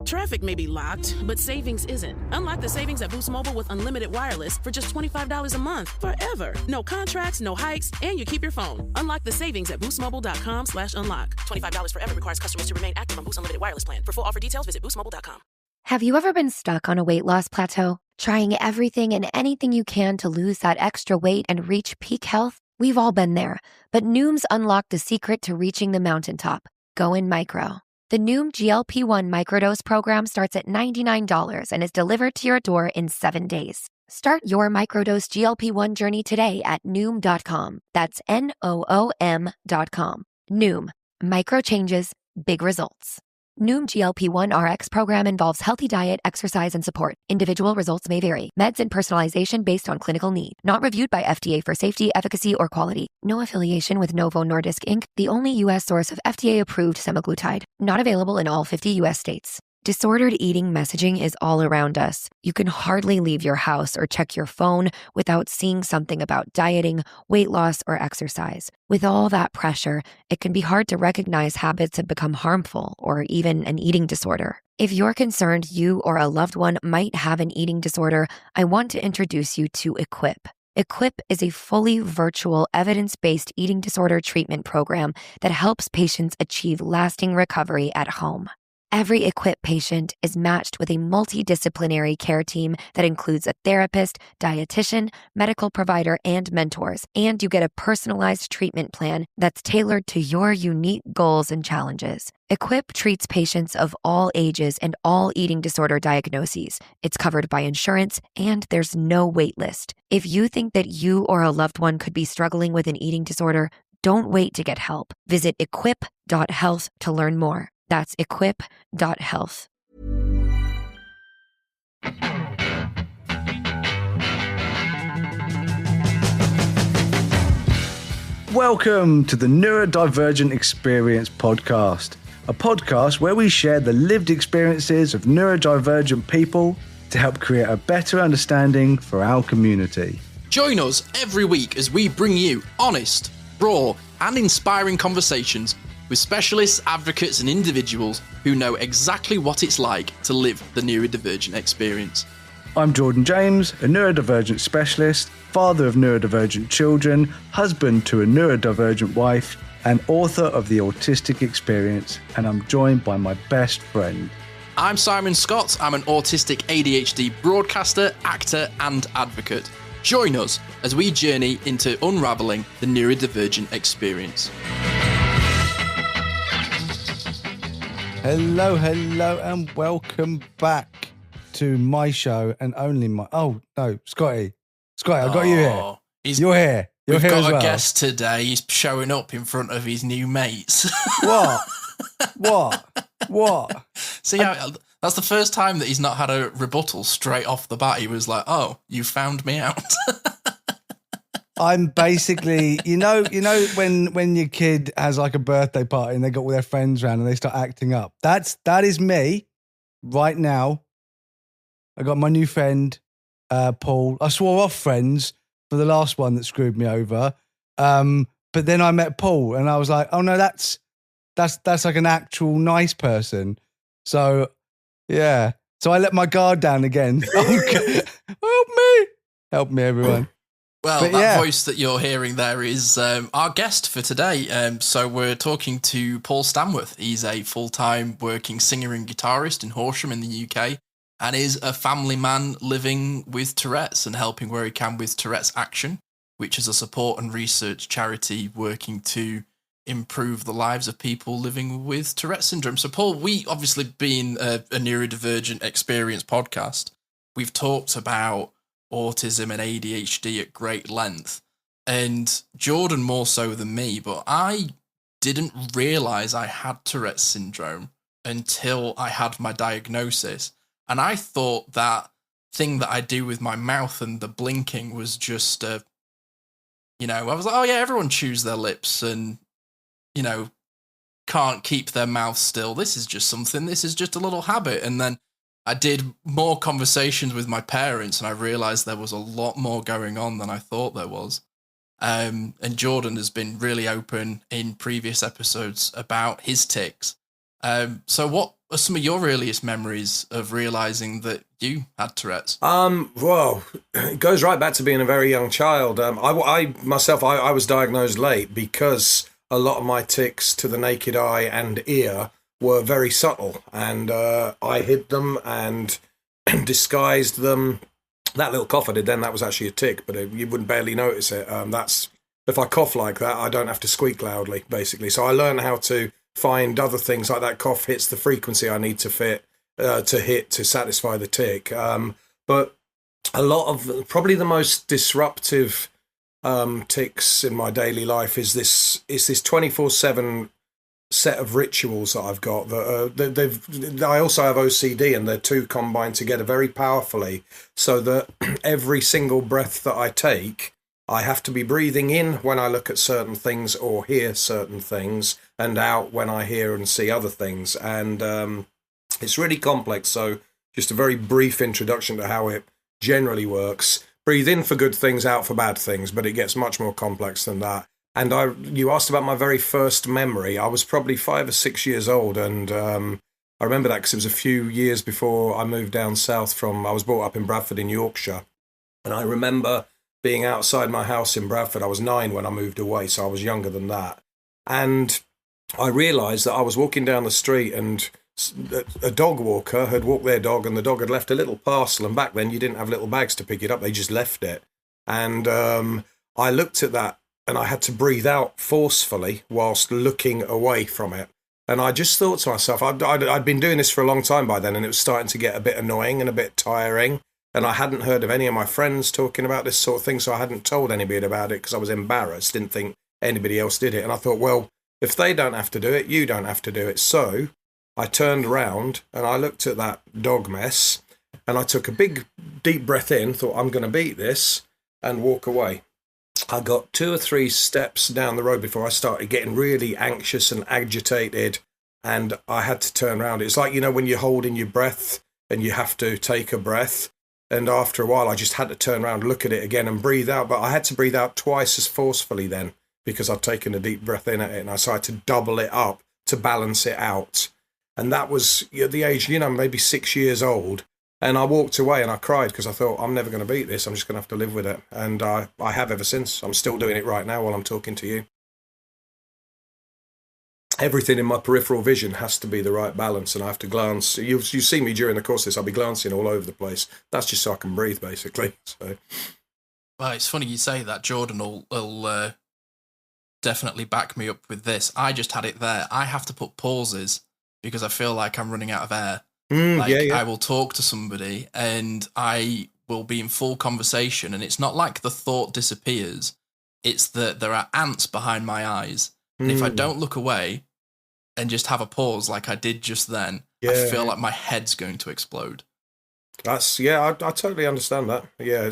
Traffic may be locked, but savings isn't. Unlock the savings at Boost Mobile with unlimited wireless for just $25 a month forever. No contracts, no hikes, and you keep your phone. Unlock the savings at boostmobile.com/unlock. $25 forever requires customers to remain active on Boost Unlimited Wireless Plan. For full offer details, visit boostmobile.com. Have you ever been stuck on a weight loss plateau? Trying everything and anything you can to lose that extra weight and reach peak health? We've all been there, but Noom's unlocked the secret to reaching the mountaintop. Go in micro. The Noom GLP-1 microdose program starts at $99 and is delivered to your door in 7 days. Start your microdose GLP-1 journey today at Noom.com. That's Noom.com. Noom. Micro changes, big results. Noom GLP-1 RX program involves healthy diet, exercise, and support. Individual results may vary. Meds and personalization based on clinical need. Not reviewed by FDA for safety, efficacy, or quality. No affiliation with Novo Nordisk Inc., the only U.S. source of FDA-approved semaglutide. Not available in all 50 U.S. states. Disordered eating messaging is all around us. You can hardly leave your house or check your phone without seeing something about dieting, weight loss, or exercise. With all that pressure, it can be hard to recognize habits have become harmful or even an eating disorder. If you're concerned you or a loved one might have an eating disorder, I want to introduce you to Equip. Equip is a fully virtual, evidence-based eating disorder treatment program that helps patients achieve lasting recovery at home. Every Equip patient is matched with a multidisciplinary care team that includes a therapist, dietitian, medical provider, and mentors, and you get a personalized treatment plan that's tailored to your unique goals and challenges. Equip treats patients of all ages and all eating disorder diagnoses. It's covered by insurance, and there's no wait list. If you think that you or a loved one could be struggling with an eating disorder, don't wait to get help. Visit equip.health to learn more. That's equip.health. Welcome to the Neurodivergent Experience podcast, a podcast where we share the lived experiences of neurodivergent people to help create a better understanding for our community. Join us every week as we bring you honest, raw, and inspiring conversations with specialists, advocates, and individuals who know exactly what it's like to live the neurodivergent experience. I'm Jordan James, a neurodivergent specialist, father of neurodivergent children, husband to a neurodivergent wife, and author of The Autistic Experience, and I'm joined by my best friend. I'm Simon Scott. I'm an autistic ADHD broadcaster, actor, and advocate. Join us as we journey into unravelling the neurodivergent experience. Hello, and welcome back to my show and only my... Oh, no, Scotty, I've got you here. You're here. You're here as well. We've got a guest today. He's showing up in front of his new mates. What? See, that's the first time that he's not had a rebuttal straight off the bat. He was like, oh, you found me out. I'm basically, you know, when your kid has like a birthday party and they got all their friends around and they start acting up. That is me right now. I got my new friend, Paul. I swore off friends for the last one that screwed me over. But then I met Paul and I was like, oh no, that's like an actual nice person. So yeah. So I let my guard down again. Help me, everyone. Well, that voice that you're hearing there is our guest for today. So we're talking to Paul Stanworth. He's a full-time working singer and guitarist in Horsham in the UK and is a family man living with Tourette's and helping where he can with Tourette's Action, which is a support and research charity working to improve the lives of people living with Tourette syndrome. So Paul, we obviously being a neurodivergent experience podcast, we've talked about autism and ADHD at great length, and Jordan more so than me, but I didn't realise I had Tourette's syndrome until I had my diagnosis, and I thought that thing that I do with my mouth and the blinking was just I was like, oh yeah, everyone chews their lips and can't keep their mouth still. This is just a little habit. And then I did more conversations with my parents and I realized there was a lot more going on than I thought there was. And Jordan has been really open in previous episodes about his tics. So are some of your earliest memories of realizing that you had Tourette's? Well, it goes right back to being a very young child. I myself was diagnosed late because a lot of my tics to the naked eye and ear were very subtle, and I hid them and disguised them. That little cough I did then, that was actually a tic, but you wouldn't barely notice it. That's if I cough like that, I don't have to squeak loudly, basically. So I learned how to find other things like that cough hits the frequency I need to hit to satisfy the tic. But a lot of, probably the most disruptive tics in my daily life is this 24/7 set of rituals that I've got. I also have OCD, and they're two combined together very powerfully, so that every single breath that I take, I have to be breathing in when I look at certain things or hear certain things, and out when I hear and see other things. And it's really complex. So just a very brief introduction to how it generally works. Breathe in for good things, out for bad things, but it gets much more complex than that. And you asked about my very first memory. I was probably 5 or 6 years old, and I remember that because it was a few years before I moved down south I was brought up in Bradford in Yorkshire. And I remember being outside my house in Bradford. I was 9 when I moved away, so I was younger than that. And I realised that I was walking down the street, and a dog walker had walked their dog, and the dog had left a little parcel. And back then you didn't have little bags to pick it up. They just left it. And I looked at that, and I had to breathe out forcefully whilst looking away from it. And I just thought to myself, I'd been doing this for a long time by then, and it was starting to get a bit annoying and a bit tiring. And I hadn't heard of any of my friends talking about this sort of thing, so I hadn't told anybody about it because I was embarrassed, didn't think anybody else did it. And I thought, well, if they don't have to do it, you don't have to do it. So I turned around and I looked at that dog mess, and I took a big, deep breath in, thought, I'm going to beat this, and walk away. I got 2 or 3 steps down the road before I started getting really anxious and agitated, and I had to turn around. It's like, when you're holding your breath and you have to take a breath, and after a while I just had to turn around, look at it again and breathe out. But I had to breathe out twice as forcefully then because I'd taken a deep breath in at it, and I had to double it up to balance it out. And that was at the age, maybe 6 years old. And I walked away and I cried because I thought, I'm never going to beat this. I'm just going to have to live with it. And I have ever since. I'm still doing it right now while I'm talking to you. Everything in my peripheral vision has to be the right balance, and I have to glance. You see me during the course of this, I'll be glancing all over the place. That's just so I can breathe, basically. So, well, it's funny you say that. Jordan will definitely back me up with this. I just had it there. I have to put pauses because I feel like I'm running out of air. Yeah. I will talk to somebody and I will be in full conversation, and it's not like the thought disappears. It's that there are ants behind my eyes. And if I don't look away and just have a pause like I did just then, I feel like my head's going to explode. I totally understand that. Yeah,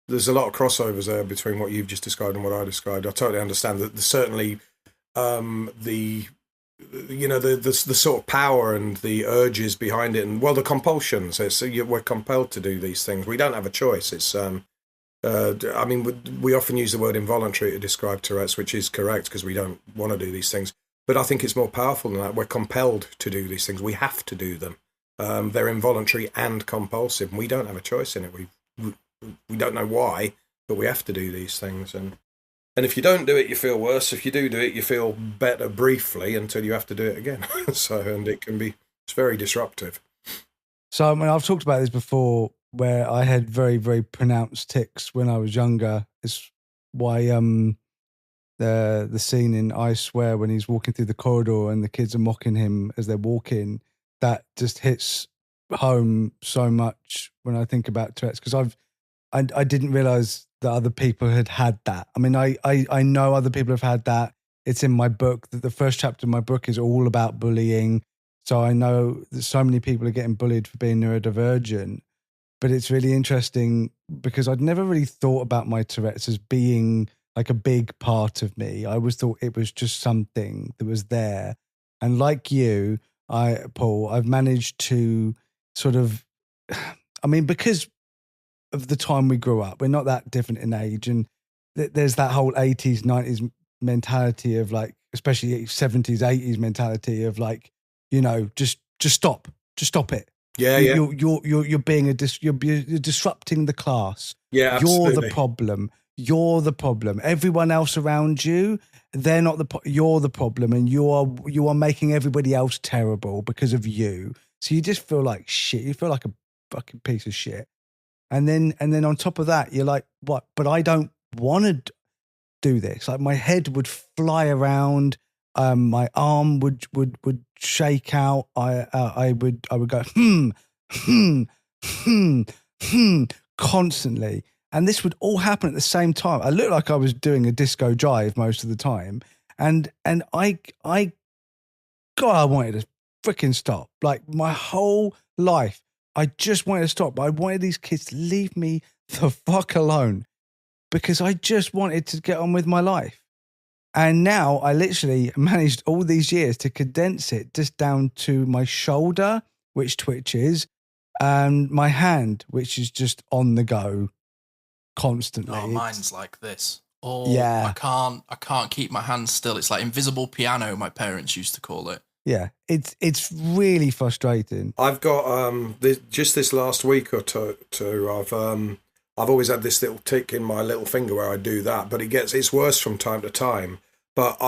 there's a lot of crossovers there between what you've just described and what I described. I totally understand that. There's certainly the sort of power and the urges behind it, and the compulsions. We're compelled to do these things. We don't have a choice. It's we often use the word involuntary to describe Tourette's, which is correct because we don't want to do these things. But I think it's more powerful than that. We're compelled to do these things. We have to do them. They're involuntary and compulsive. And we don't have a choice in it. We don't know why, but we have to do these things. And if you don't do it, you feel worse. If you do it, you feel better briefly until you have to do it again. And it's very disruptive. So I've talked about this before, where I had very, very pronounced tics when I was younger. It's why the scene in I Swear when he's walking through the corridor and the kids are mocking him as they're walking, that just hits home so much when I think about Tourette's, because I didn't realise that other people had that. I mean, I know other people have had that. It's in my book. The first chapter of my book is all about bullying. So I know that so many people are getting bullied for being neurodivergent. But it's really interesting because I'd never really thought about my Tourette's as being like a big part of me. I always thought it was just something that was there. And like you, Paul, I've managed to sort of, because of the time we grew up, we're not that different in age. And there's that whole 80s, 90s mentality of like, especially 70s, 80s mentality of like, just just stop it. Yeah, You're being you're disrupting the class. Yeah, absolutely. You're the problem. Everyone else around you, they're not you're the problem, and you are making everybody else terrible because of you. So you just feel like shit. You feel like a fucking piece of shit. And then on top of that, you're like, what? But I don't want to do this. Like my head would fly around. My arm would shake out. I would go constantly, and this would all happen at the same time. I looked like I was doing a disco jive most of the time, and I wanted to freaking stop. Like my whole life, I just wanted to stop. But I wanted these kids to leave me the fuck alone because I just wanted to get on with my life. And now I literally managed all these years to condense it just down to my shoulder, which twitches, and my hand, which is just on the go constantly. Oh, mine's like this. Oh, yeah. I can't keep my hands still. It's like invisible piano, my parents used to call it. Yeah, it's really frustrating. I've got just this last week or two. I've always had this little tick in my little finger where I do that, but it's worse from time to time. But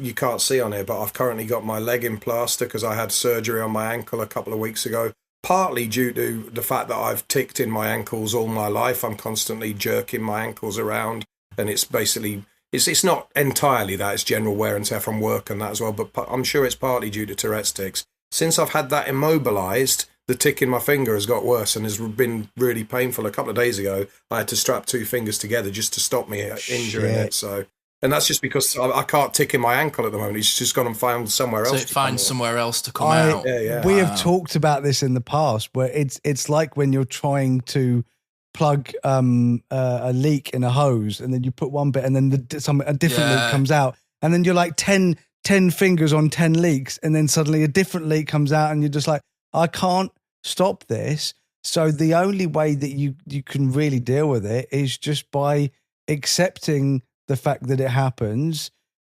you can't see on here, but I've currently got my leg in plaster because I had surgery on my ankle a couple of weeks ago, partly due to the fact that I've ticked in my ankles all my life. I'm constantly jerking my ankles around, and it's basically, it's not entirely that, it's general wear and tear from work and that as well, but I'm sure it's partly due to Tourette's tics. Since I've had that immobilised, the tick in my finger has got worse and has been really painful. A couple of days ago, I had to strap 2 fingers together just to stop me injuring it. So, and that's just because I can't tick in my ankle at the moment. It's just gone and found somewhere else. So it finds somewhere else to come out. Yeah. We have talked about this in the past, where it's like when you're trying to plug a leak in a hose, and then you put one bit, and then a different leak comes out, and then you're like 10 fingers on 10 leaks, and then suddenly a different leak comes out, and you're just like, I can't stop this. So the only way that you can really deal with it is just by accepting the fact that it happens,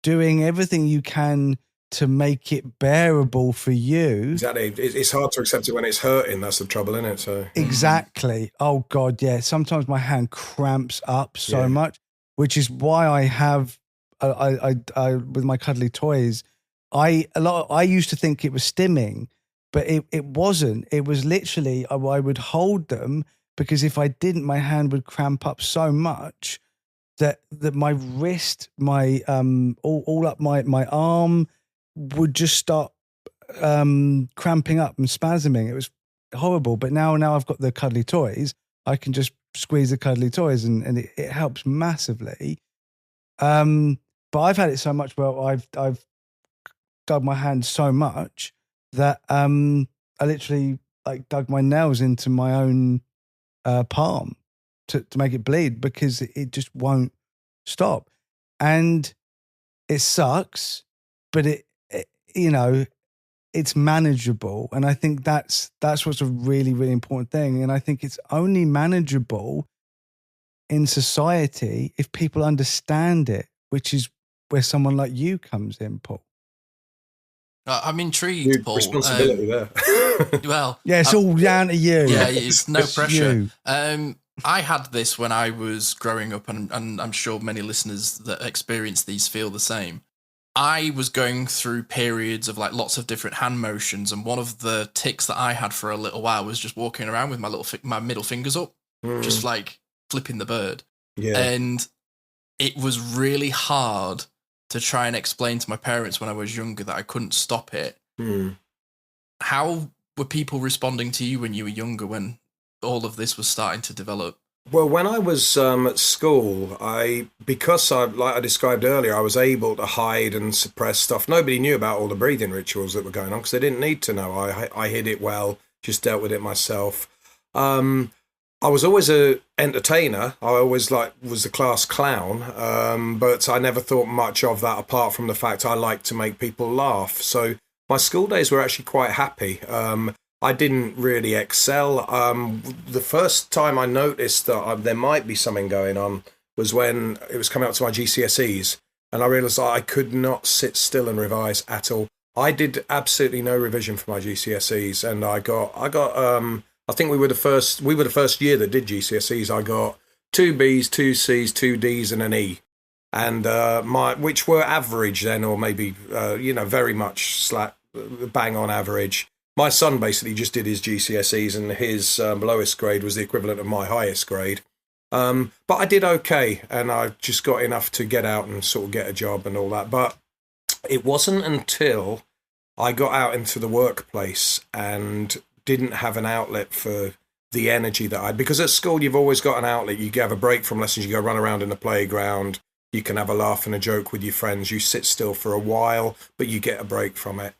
doing everything you can to make it bearable for you. Exactly. It's hard to accept it when it's hurting. That's the trouble, isn't it? So exactly. Oh God, yeah. Sometimes my hand cramps up so much, which is why I have I with my cuddly toys. I used to think it was stimming, but it wasn't. It was literally I would hold them because if I didn't, my hand would cramp up so much that my wrist, my all up my arm would just start cramping up and spasming. It was horrible. But now I've got the cuddly toys, I can just squeeze the cuddly toys and it helps massively. But I've had it so much where I've dug my hand so much that I literally like dug my nails into my own palm to make it bleed because it just won't stop. And it sucks, but it it's manageable. And I think that's what's a really, really important thing. And I think it's only manageable in society if people understand it, which is where someone like you comes in, Paul. I'm intrigued, Paul. Responsibility there. Well, yeah, it's all down to you. Yeah, it's no pressure. You. I had this when I was growing up, and I'm sure many listeners that experience these feel the same. I was going through periods of like lots of different hand motions, and one of the tics that I had for a little while was just walking around with my middle fingers up, just like flipping the bird. Yeah. And it was really hard to try and explain to my parents when I was younger that I couldn't stop it. How were people responding to you when you were younger, when all of this was starting to develop? Well, when I was at school, because like I described earlier, I was able to hide and suppress stuff. Nobody knew about all the breathing rituals that were going on because they didn't need to know. I hid it well, just dealt with it myself. I was always an entertainer. I always was the class clown, but I never thought much of that apart from the fact I liked to make people laugh. So my school days were actually quite happy. I didn't really excel. The first time I noticed that there might be something going on was when it was coming up to my GCSEs, and I realised I could not sit still and revise at all. I did absolutely no revision for my GCSEs, and I got. I think we were the first year that did GCSEs. I got 2 Bs, 2 Cs, 2 Ds, and an E, and which were average then, or maybe very much bang on average. My son basically just did his GCSEs, and his lowest grade was the equivalent of my highest grade. But I did okay, and I just got enough to get out and sort of get a job and all that. But it wasn't until I got out into the workplace and didn't have an outlet for the energy that I had. Because at school, you've always got an outlet. You have a break from lessons, you go run around in the playground, you can have a laugh and a joke with your friends, you sit still for a while, but you get a break from it.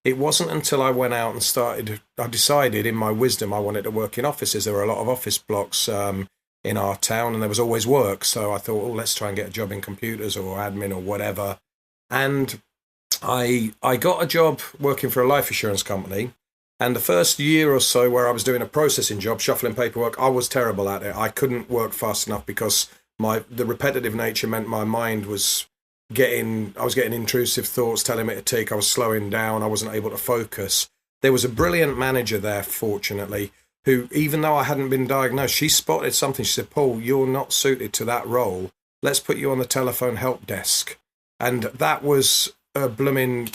It wasn't until I went out and I decided in my wisdom I wanted to work in offices. There were a lot of office blocks in our town, and there was always work. So I thought, let's try and get a job in computers or admin or whatever. And I got a job working for a life assurance company. And the first year or so where I was doing a processing job, shuffling paperwork, I was terrible at it. I couldn't work fast enough because the repetitive nature meant my mind was I was getting intrusive thoughts telling me to tick. I was slowing down. I wasn't able to focus. There was a brilliant manager there, fortunately, who, even though I hadn't been diagnosed, she spotted something. She said, Paul, you're not suited to that role. Let's put you on the telephone help desk. And that was a blooming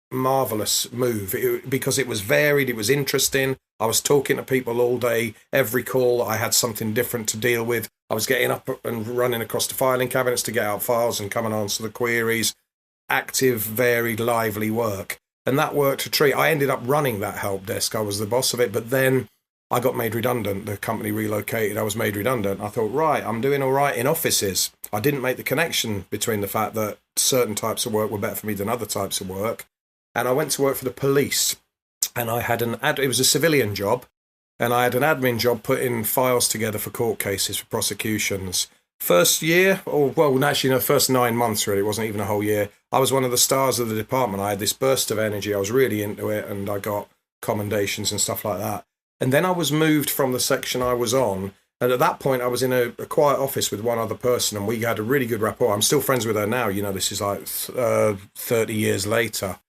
marvelous move because it was varied, it was interesting. I was talking to people all day. Every call I had something different to deal with. I was getting up and running across the filing cabinets to get out files and come and answer the queries. Active, varied, lively work. And that worked a treat. I ended up running that help desk. I was the boss of it, but then I got made redundant. The company relocated. I was made redundant. I thought, right, I'm doing all right in offices. I didn't make the connection between the fact that certain types of work were better for me than other types of work. And I went to work for the police, and I had it was a civilian job, and I had an admin job putting files together for court cases, for prosecutions. First year, first 9 months really, it wasn't even a whole year, I was one of the stars of the department. I had this burst of energy, I was really into it, and I got commendations and stuff like that. And then I was moved from the section I was on, and at that point I was in a quiet office with one other person, and we had a really good rapport. I'm still friends with her now, this is like 30 years later.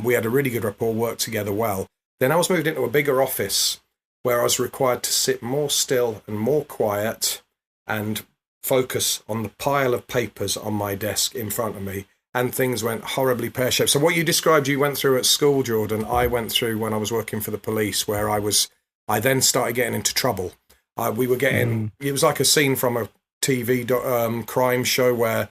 We had a really good rapport, worked together well. Then I was moved into a bigger office where I was required to sit more still and more quiet and focus on the pile of papers on my desk in front of me. And things went horribly pear-shaped. So what you described you went through at school, Jordan, I went through when I was working for the police, where I then started getting into trouble. It was like a scene from a TV crime show where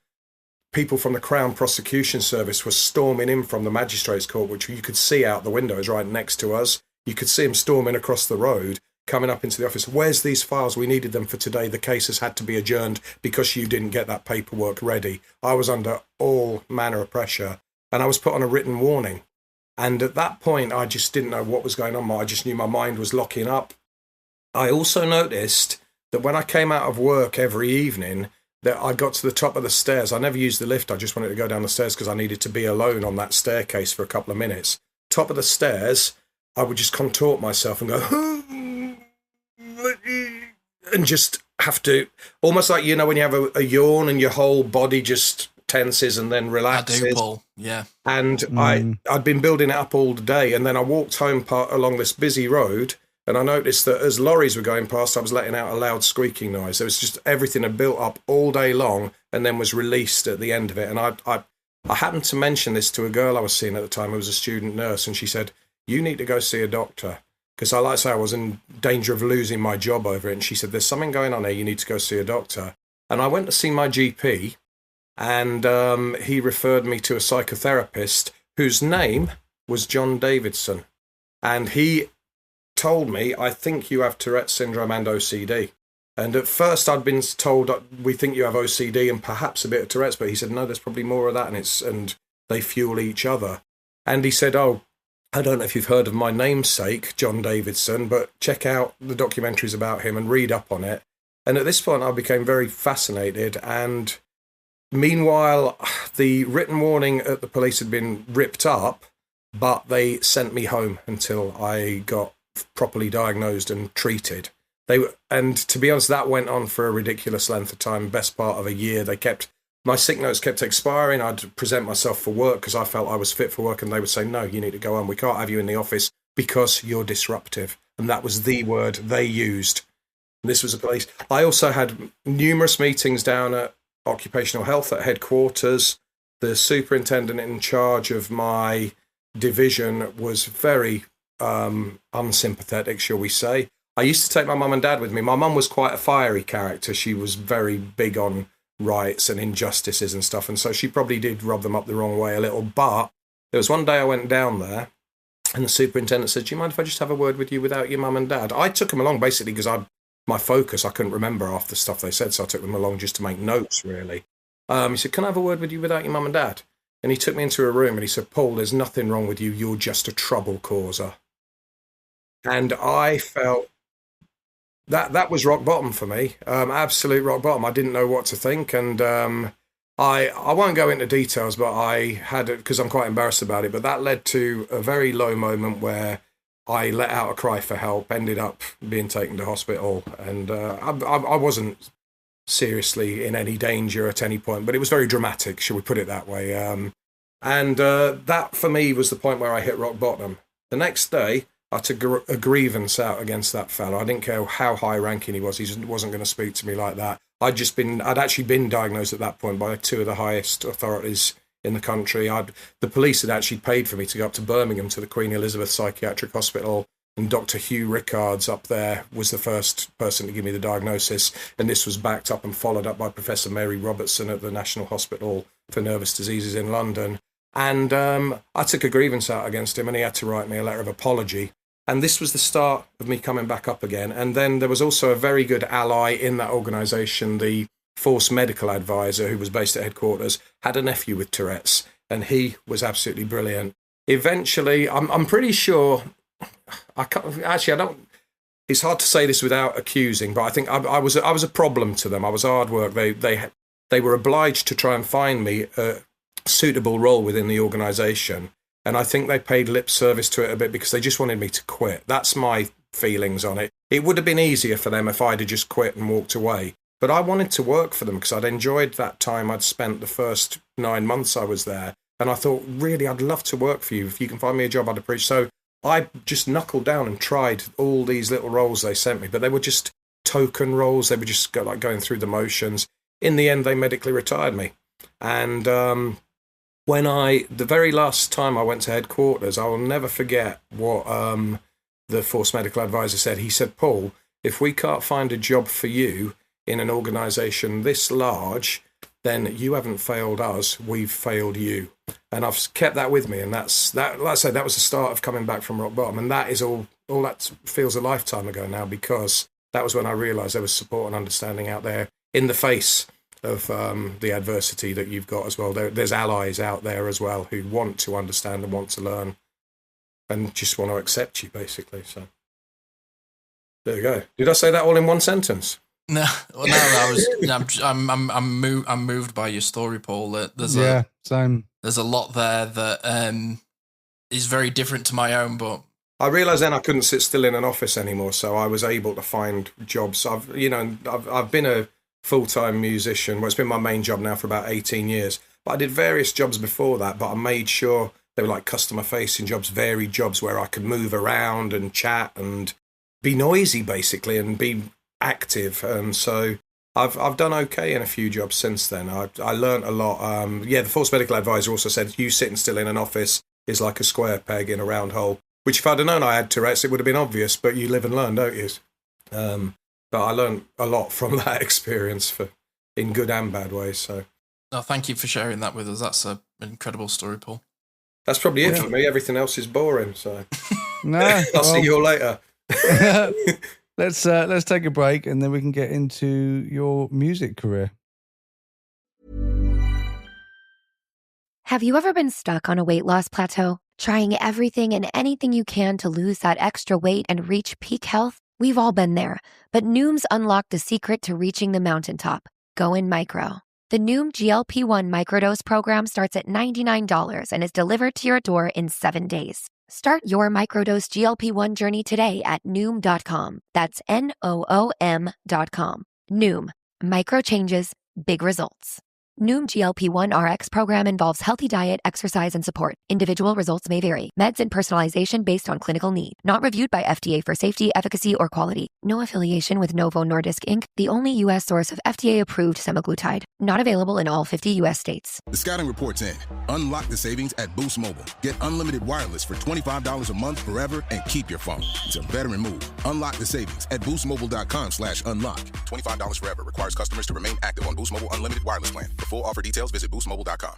people from the Crown Prosecution Service were storming in from the Magistrates Court, which you could see out the window. It was right next to us. You could see them storming across the road, coming up into the office. Where's these files? We needed them for today. The case has had to be adjourned because you didn't get that paperwork ready. I was under all manner of pressure, and I was put on a written warning. And at that point, I just didn't know what was going on. I just knew my mind was locking up. I also noticed that when I came out of work every evening, that I got to the top of the stairs. I never used the lift. I just wanted to go down the stairs because I needed to be alone on that staircase for a couple of minutes. Top of the stairs, I would just contort myself and go, and just have to, almost like, when you have a yawn and your whole body just tenses and then relaxes. I do, Paul. Yeah. And I'd been building it up all day. And then I walked home along this busy road, and I noticed that as lorries were going past, I was letting out a loud squeaking noise. So it was just everything had built up all day long and then was released at the end of it. And I happened to mention this to a girl I was seeing at the time who was a student nurse, and she said, you need to go see a doctor. Because I like to say I was in danger of losing my job over it. And she said, there's something going on here, you need to go see a doctor. And I went to see my GP, and he referred me to a psychotherapist whose name was John Davidson. And he told me, I think you have Tourette syndrome and OCD. And at first I'd been told, we think you have OCD and perhaps a bit of Tourette's, but he said, no, there's probably more of that, and they fuel each other. And he said, I don't know if you've heard of my namesake, John Davidson, but check out the documentaries about him and read up on it. And at this point I became very fascinated. And meanwhile, the written warning at the police had been ripped up, but they sent me home until I got properly diagnosed and treated. And to be honest, that went on for a ridiculous length of time, best part of a year. They kept My sick notes kept expiring. I'd present myself for work because I felt I was fit for work, and they would say, no, you need to go home. We can't have you in the office because you're disruptive. And that was the word they used. And this was a place. I also had numerous meetings down at occupational health at headquarters. The superintendent in charge of my division was very unsympathetic, shall we say. I used to take my mum and dad with me. My mum was quite a fiery character. She was very big on rights and injustices and stuff, and so she probably did rub them up the wrong way a little. But there was one day I went down there, and the superintendent said, do you mind if I just have a word with you without your mum and dad? I took them along basically because my focus, I couldn't remember half the stuff they said, so I took them along just to make notes, really. He said, can I have a word with you without your mum and dad? And he took me into a room and he said, Paul, there's nothing wrong with you. You're just a trouble causer. And I felt that was rock bottom for me, absolute rock bottom. I didn't know what to think. And I won't go into details, but I had it because I'm quite embarrassed about it. But that led to a very low moment where I let out a cry for help, ended up being taken to hospital. And I wasn't seriously in any danger at any point, but it was very dramatic, shall we put it that way. And that for me was the point where I hit rock bottom. The next day, I took a grievance out against that fellow. I didn't care how high ranking he was. He wasn't going to speak to me like that. I'd actually been diagnosed at that point by two of the highest authorities in the country. The police had actually paid for me to go up to Birmingham to the Queen Elizabeth Psychiatric Hospital, and Dr. Hugh Rickards up there was the first person to give me the diagnosis. And this was backed up and followed up by Professor Mary Robertson at the National Hospital for Nervous Diseases in London. And I took a grievance out against him, and he had to write me a letter of apology. And this was the start of me coming back up again. And then there was also a very good ally in that organisation, the Force Medical Advisor, who was based at headquarters, had a nephew with Tourette's, and he was absolutely brilliant. Eventually, I'm pretty sure, it's hard to say this without accusing, but I think I was a problem to them. I was hard work. They were obliged to try and find me a suitable role within the organisation. And I think they paid lip service to it a bit because they just wanted me to quit. That's my feelings on it. It would have been easier for them if I'd have just quit and walked away. But I wanted to work for them because I'd enjoyed that time I'd spent the first 9 months I was there. And I thought, really, I'd love to work for you. If you can find me a job, I'd appreciate. So I just knuckled down and tried all these little roles they sent me. But they were just token roles. They were just going through the motions. In the end, they medically retired me. And the very last time I went to headquarters, I will never forget what the Force Medical Advisor said. He said, Paul, if we can't find a job for you in an organisation this large, then you haven't failed us, we've failed you. And I've kept that with me, and like I said, that was the start of coming back from rock bottom. And that is all that feels a lifetime ago now, because that was when I realised there was support and understanding out there in the face of the adversity that you've got as well. There's allies out there as well who want to understand and want to learn and just want to accept you, basically. So there you go. Did I say that all in one sentence? No, I'm moved by your story, Paul. Same. There's a lot there that is very different to my own, but I realised then I couldn't sit still in an office anymore, so I was able to find jobs. I've been a full-time musician. Well, it's been my main job now for about 18 years. But I did various jobs before that, but I made sure they were like customer-facing jobs, varied jobs where I could move around and chat and be noisy, basically, and be active. And so I've done okay in a few jobs since then. I learned a lot. The Force Medical Advisor also said you sitting still in an office is like a square peg in a round hole, which if I'd have known I had Tourette's, it would have been obvious, but you live and learn, don't you? But I learned a lot from that experience in good and bad ways. So, thank you for sharing that with us. That's an incredible story, Paul. That's probably it for me. Everything else is boring. So, I'll see you all later. Let's take a break and then we can get into your music career. Have you ever been stuck on a weight loss plateau, trying everything and anything you can to lose that extra weight and reach peak health? We've all been there, but Noom's unlocked the secret to reaching the mountaintop. Go in micro. The Noom GLP-1 microdose program starts at $99 and is delivered to your door in 7 days. Start your microdose GLP-1 journey today at Noom.com. That's Noom.com. Noom. Micro changes, big results. Noom GLP-1 RX program involves healthy diet, exercise, and support. Individual results may vary. Meds and personalization based on clinical need. Not reviewed by FDA for safety, efficacy, or quality. No affiliation with Novo Nordisk, Inc., the only U.S. source of FDA-approved semaglutide. Not available in all 50 U.S. states. The Scouting Report's in. Unlock the savings at Boost Mobile. Get unlimited wireless for $25 a month forever and keep your phone. It's a veteran move. Unlock the savings at boostmobile.com/unlock. $25 forever. Requires customers to remain active on Boost Mobile Unlimited Wireless Plan. For full offer details, visit boostmobile.com.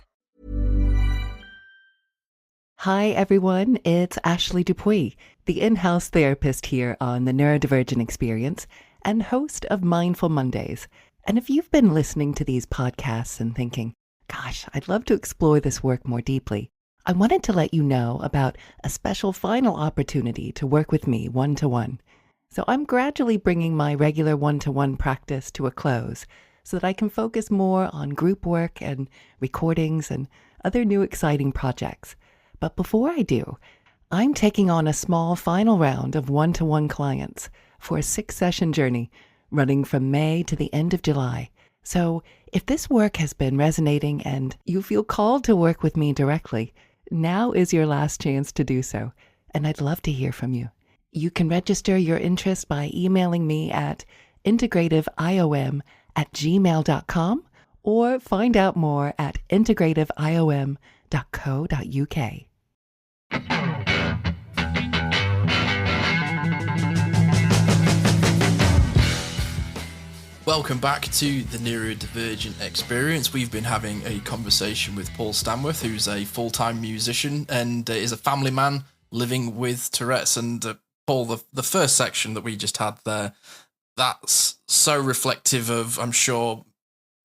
Hi, everyone. It's Ashley Dupuy, the in-house therapist here on the Neurodivergent Experience and host of Mindful Mondays. And if you've been listening to these podcasts and thinking, gosh, I'd love to explore this work more deeply, I wanted to let you know about a special final opportunity to work with me one-to-one. So I'm gradually bringing my regular one-to-one practice to a close so that I can focus more on group work and recordings and other new exciting projects. But before I do, I'm taking on a small final round of one-to-one clients for a 6-session journey running from May to the end of July. So if this work has been resonating and you feel called to work with me directly, now is your last chance to do so, and I'd love to hear from you. You can register your interest by emailing me at integrativeiom@gmail.com or find out more at integrativeiom.co.uk. Welcome back to the Neurodivergent Experience. We've been having a conversation with Paul Stanworth, who's a full-time musician and is a family man living with Tourette's. And Paul, the first section that we just had there, that's so reflective of, I'm sure,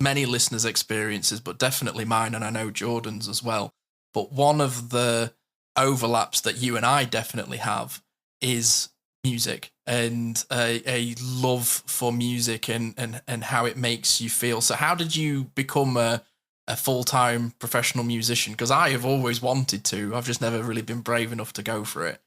many listeners' experiences, but definitely mine, and I know Jordan's as well. But one of the overlaps that you and I definitely have is music and a love for music and how it makes you feel. So how did you become a full-time professional musician? Because I have always wanted to. I've just never really been brave enough to go for it.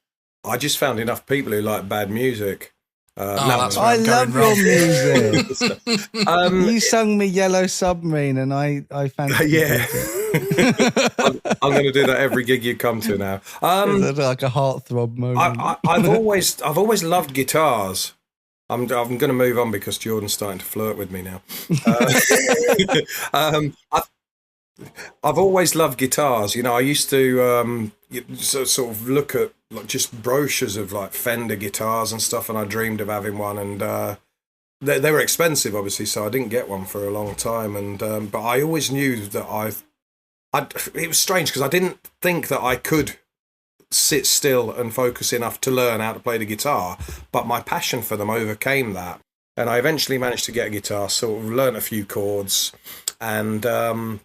I just found enough people who like bad music. That's where I I'm love going your wrong. music. You sung me Yellow Submarine and I fancy Yeah. it. I'm going to do that every gig you come to now. It's like a heartthrob moment. I've always loved guitars. I'm going to move on because Jordan's starting to flirt with me now. I've always loved guitars. You know, I used to sort of look at like just brochures of like Fender guitars and stuff, and I dreamed of having one. And they were expensive, obviously, so I didn't get one for a long time. And but I always knew that it was strange because I didn't think that I could sit still and focus enough to learn how to play the guitar, but my passion for them overcame that. And I eventually managed to get a guitar, sort of learn a few chords, and I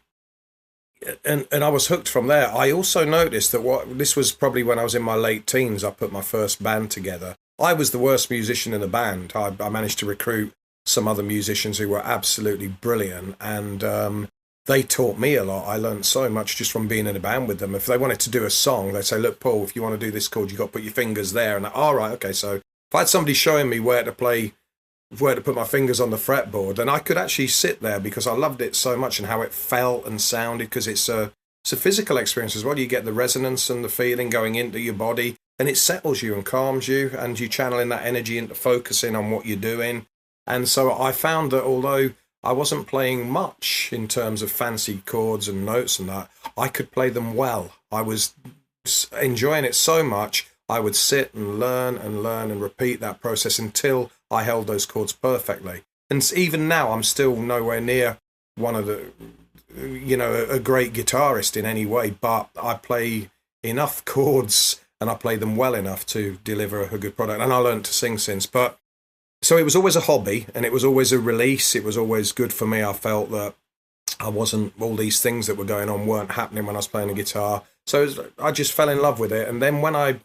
was hooked from there. I also noticed that this was probably when I was in my late teens, I put my first band together. I was the worst musician in the band. I managed to recruit some other musicians who were absolutely brilliant, and they taught me a lot. I learned so much just from being in a band with them. If they wanted to do a song, they'd say, look, Paul, if you want to do this chord, you've got to put your fingers there. And all right, okay. So if I had somebody showing me where to put my fingers on the fretboard, then I could actually sit there because I loved it so much and how it felt and sounded, because it's a physical experience as well. You get the resonance and the feeling going into your body, and it settles you and calms you, and you channeling that energy into focusing on what you're doing. And so I found that although I wasn't playing much in terms of fancy chords and notes and that, I could play them well. I was enjoying it so much, I would sit and learn and repeat that process until I held those chords perfectly. And even now, I'm still nowhere near one of a great guitarist in any way, but I play enough chords and I play them well enough to deliver a good product. And I learned to sing since. But so it was always a hobby, and it was always a release. It was always good for me. I felt that all these things that were going on weren't happening when I was playing the guitar. So I just fell in love with it. And then when I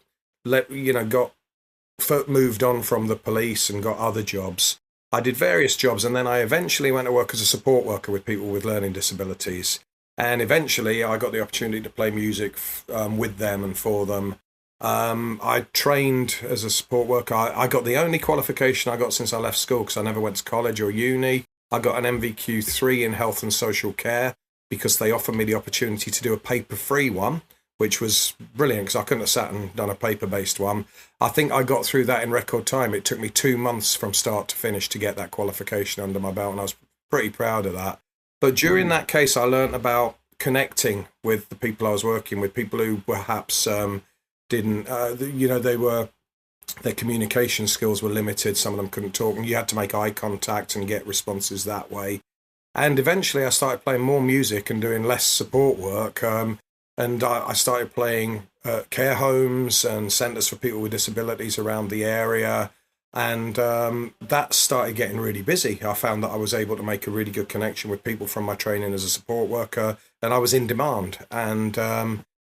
moved on from the police and got other jobs, I did various jobs, and then I eventually went to work as a support worker with people with learning disabilities. And eventually I got the opportunity to play music with them and for them. I trained as a support worker. I got the only qualification I got since I left school, because I never went to college or uni. I got an MVQ3 in health and social care. because they offered me the opportunity to do a paper-free one, which was brilliant because I couldn't have sat and done a paper-based one. I think I got through that in record time. It took me 2 months from start to finish to get that qualification under my belt, and I was pretty proud of that. But during that case, I learned about connecting with the people I was working with, people who perhaps didn't, their communication skills were limited. Some of them couldn't talk, and you had to make eye contact and get responses that way. And eventually I started playing more music and doing less support work. And I started playing care homes and centres for people with disabilities around the area. And that started getting really busy. I found that I was able to make a really good connection with people from my training as a support worker, and I was in demand. And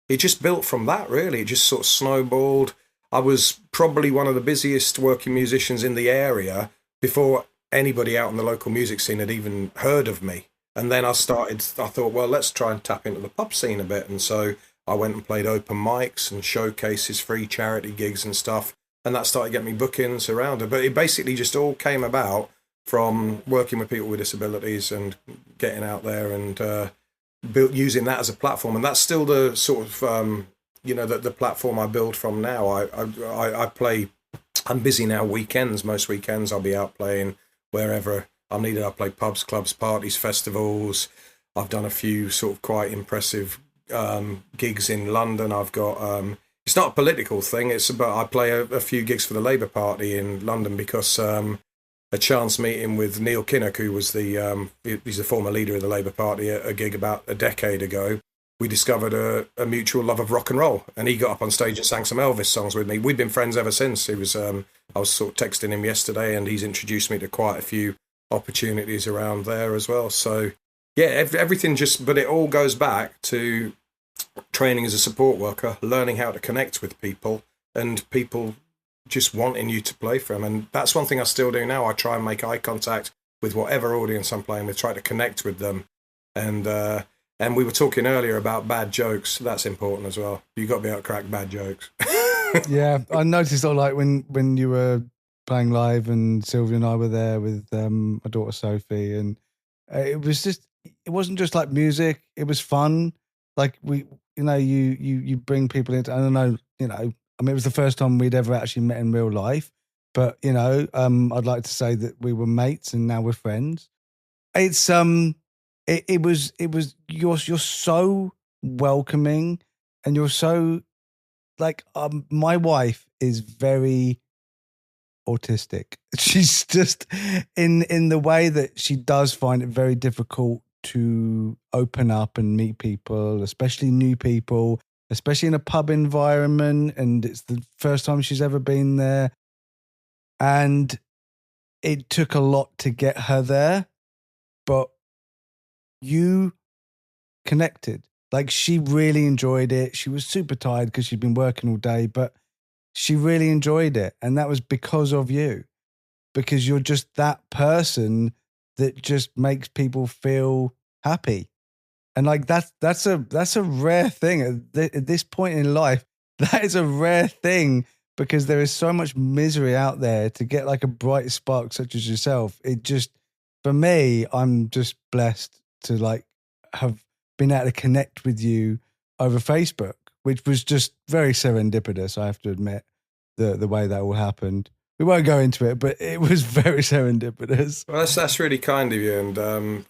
it just built from that, really. It just sort of snowballed. I was probably one of the busiest working musicians in the area before anybody out in the local music scene had even heard of me. And then I thought, well, let's try and tap into the pub scene a bit. And so I went and played open mics and showcases, free charity gigs and stuff. And that started getting me bookings around it. But it basically just all came about from working with people with disabilities and getting out there and using that as a platform. And that's still the sort of, the platform I build from now. I play, I'm busy now weekends. Most weekends I'll be out playing wherever I'm needed. I play pubs, clubs, parties, festivals. I've done a few sort of quite impressive gigs in London. I've got, it's not a political thing. It's about, I play a few gigs for the Labour Party in London because a chance meeting with Neil Kinnock, who was he's the former leader of the Labour Party, a gig about a decade ago. We discovered a mutual love of rock and roll, and he got up on stage and sang some Elvis songs with me. We've been friends ever since. He was, I was sort of texting him yesterday, and he's introduced me to quite a few opportunities around there as well. So yeah, everything but it all goes back to training as a support worker, learning how to connect with people, and people just wanting you to play for them. And that's one thing I still do now. I try and make eye contact with whatever audience I'm playing with, try to connect with them. And we were talking earlier about bad jokes. That's important as well. You got to be able to crack bad jokes. Yeah, I noticed like when you were playing live and Sylvia and I were there with my daughter Sophie, and it wasn't just like music. It was fun. Like you bring people into, I don't know, I mean, it was the first time we'd ever actually met in real life, but I'd like to say that we were mates and now we're friends. It's it was you're so welcoming, and you're so like my wife is very autistic. She's just in the way that she does find it very difficult to open up and meet people, especially new people, especially in a pub environment, and it's the first time she's ever been there, and it took a lot to get her there, but you connected. Like, she really enjoyed it. She was super tired because she'd been working all day, but she really enjoyed it, and that was because of you, because you're just that person that just makes people feel happy. And like that's a rare thing at this point in life. That is a rare thing, because there is so much misery out there. To get like a bright spark such as yourself, it just, for me, I'm just blessed to like have been able to connect with you over Facebook, which was just very serendipitous, I have to admit, the way that all happened. We won't go into it, but it was very serendipitous. Well, that's really kind of you,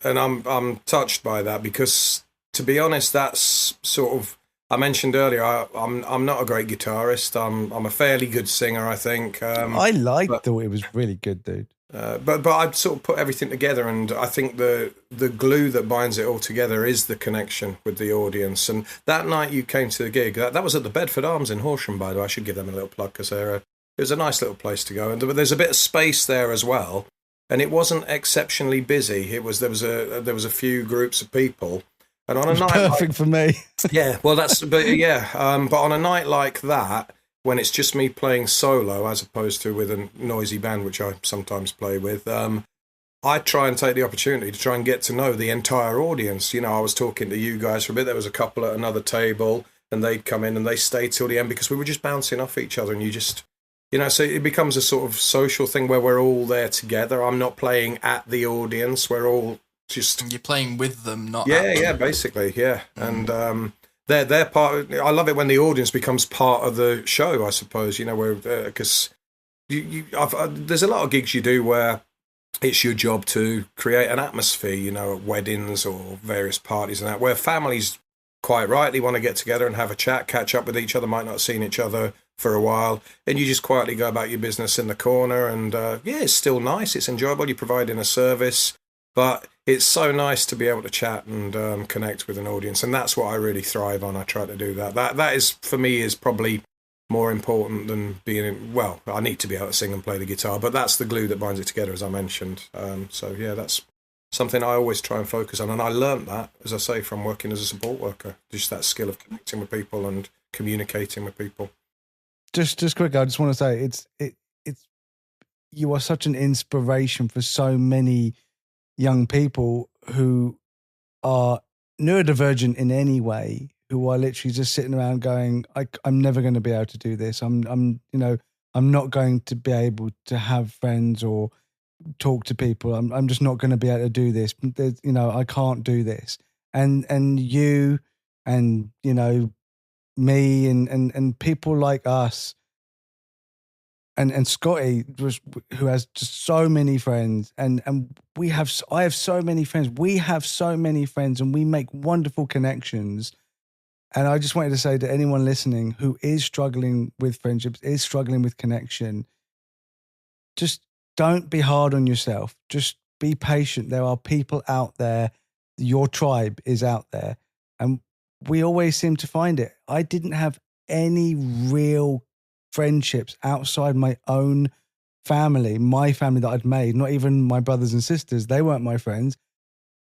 and I'm touched by that, because to be honest, that's sort of, I mentioned earlier, I'm not a great guitarist. I'm a fairly good singer, I think. I thought it was really good, dude. But I'd sort of put everything together, and I think the glue that binds it all together is the connection with the audience. And that night you came to the gig, that was at the Bedford Arms in Horsham, by the way. I should give them a little plug, because it was a nice little place to go, and there's a bit of space there as well. And it wasn't exceptionally busy. There was a few groups of people, and on a night perfect for me. Yeah, well, but on a night like that, when it's just me playing solo as opposed to with a noisy band, which I sometimes play with, I try and take the opportunity to try and get to know the entire audience. I was talking to you guys for a bit. There was a couple at another table, and they'd come in and they stayed till the end, because we were just bouncing off each other, and you just, so it becomes a sort of social thing where we're all there together. I'm not playing at the audience. We're all Just You're playing with them, not basically, and they're part. I love it when the audience becomes part of the show. I suppose where because there's a lot of gigs you do where it's your job to create an atmosphere, at weddings or various parties and that, where families quite rightly want to get together and have a chat, catch up with each other, might not have seen each other for a while, and you just quietly go about your business in the corner, and it's still nice, it's enjoyable, you're providing a service, but it's so nice to be able to chat and connect with an audience, and that's what I really thrive on. I try to do that. That is, for me, is probably more important than I need to be able to sing and play the guitar, but that's the glue that binds it together, as I mentioned. That's something I always try and focus on, and I learned that, as I say, from working as a support worker, just that skill of connecting with people and communicating with people. Just quick, I just want to say it's you are such an inspiration for so many young people who are neurodivergent in any way, who are literally just sitting around going, I'm never going to be able to do this. I'm not going to be able to have friends or talk to people. I'm just not going to be able to do this. I can't do this. And you and me and people like us and Scotty who has just so many friends and I have so many friends. We have so many friends and we make wonderful connections. And I just wanted to say to anyone listening who is struggling with friendships, is struggling with connection, just don't be hard on yourself. Just be patient. There are people out there. Your tribe is out there. And we always seem to find it. I didn't have any real friendships outside my own family, my family that I'd made, not even my brothers and sisters. They weren't my friends.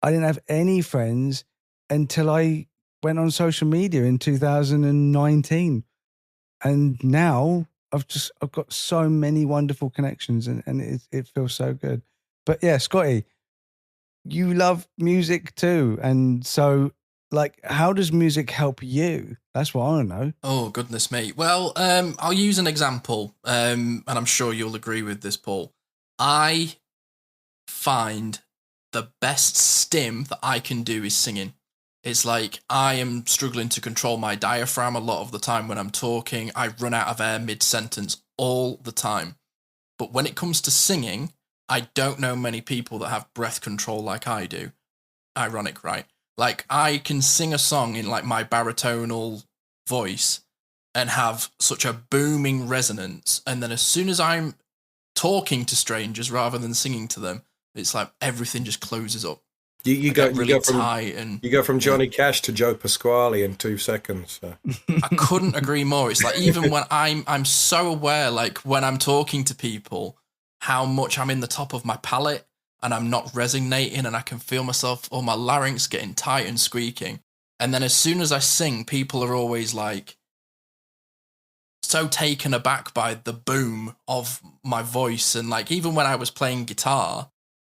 I didn't have any friends until I went on social media in 2019. And now I've got so many wonderful connections and it feels so good. But yeah, Scotty, you love music too. And so how does music help you? That's what I want to know. Oh, goodness me. Well, I'll use an example, and I'm sure you'll agree with this, Paul. I find the best stim that I can do is singing. It's like I am struggling to control my diaphragm a lot of the time when I'm talking. I run out of air mid-sentence all the time. But when it comes to singing, I don't know many people that have breath control like I do. Ironic, right? Like, I can sing a song in, my baritonal voice and have such a booming resonance. And then as soon as I'm talking to strangers rather than singing to them, it's like everything just closes up. You go from Johnny Cash to Joe Pasquale in 2 seconds. So. I couldn't agree more. It's like, even when I'm so aware, when I'm talking to people, how much I'm in the top of my palate and I'm not resonating, and I can feel myself, or my larynx getting tight and squeaking. And then as soon as I sing, people are always so taken aback by the boom of my voice. And even when I was playing guitar,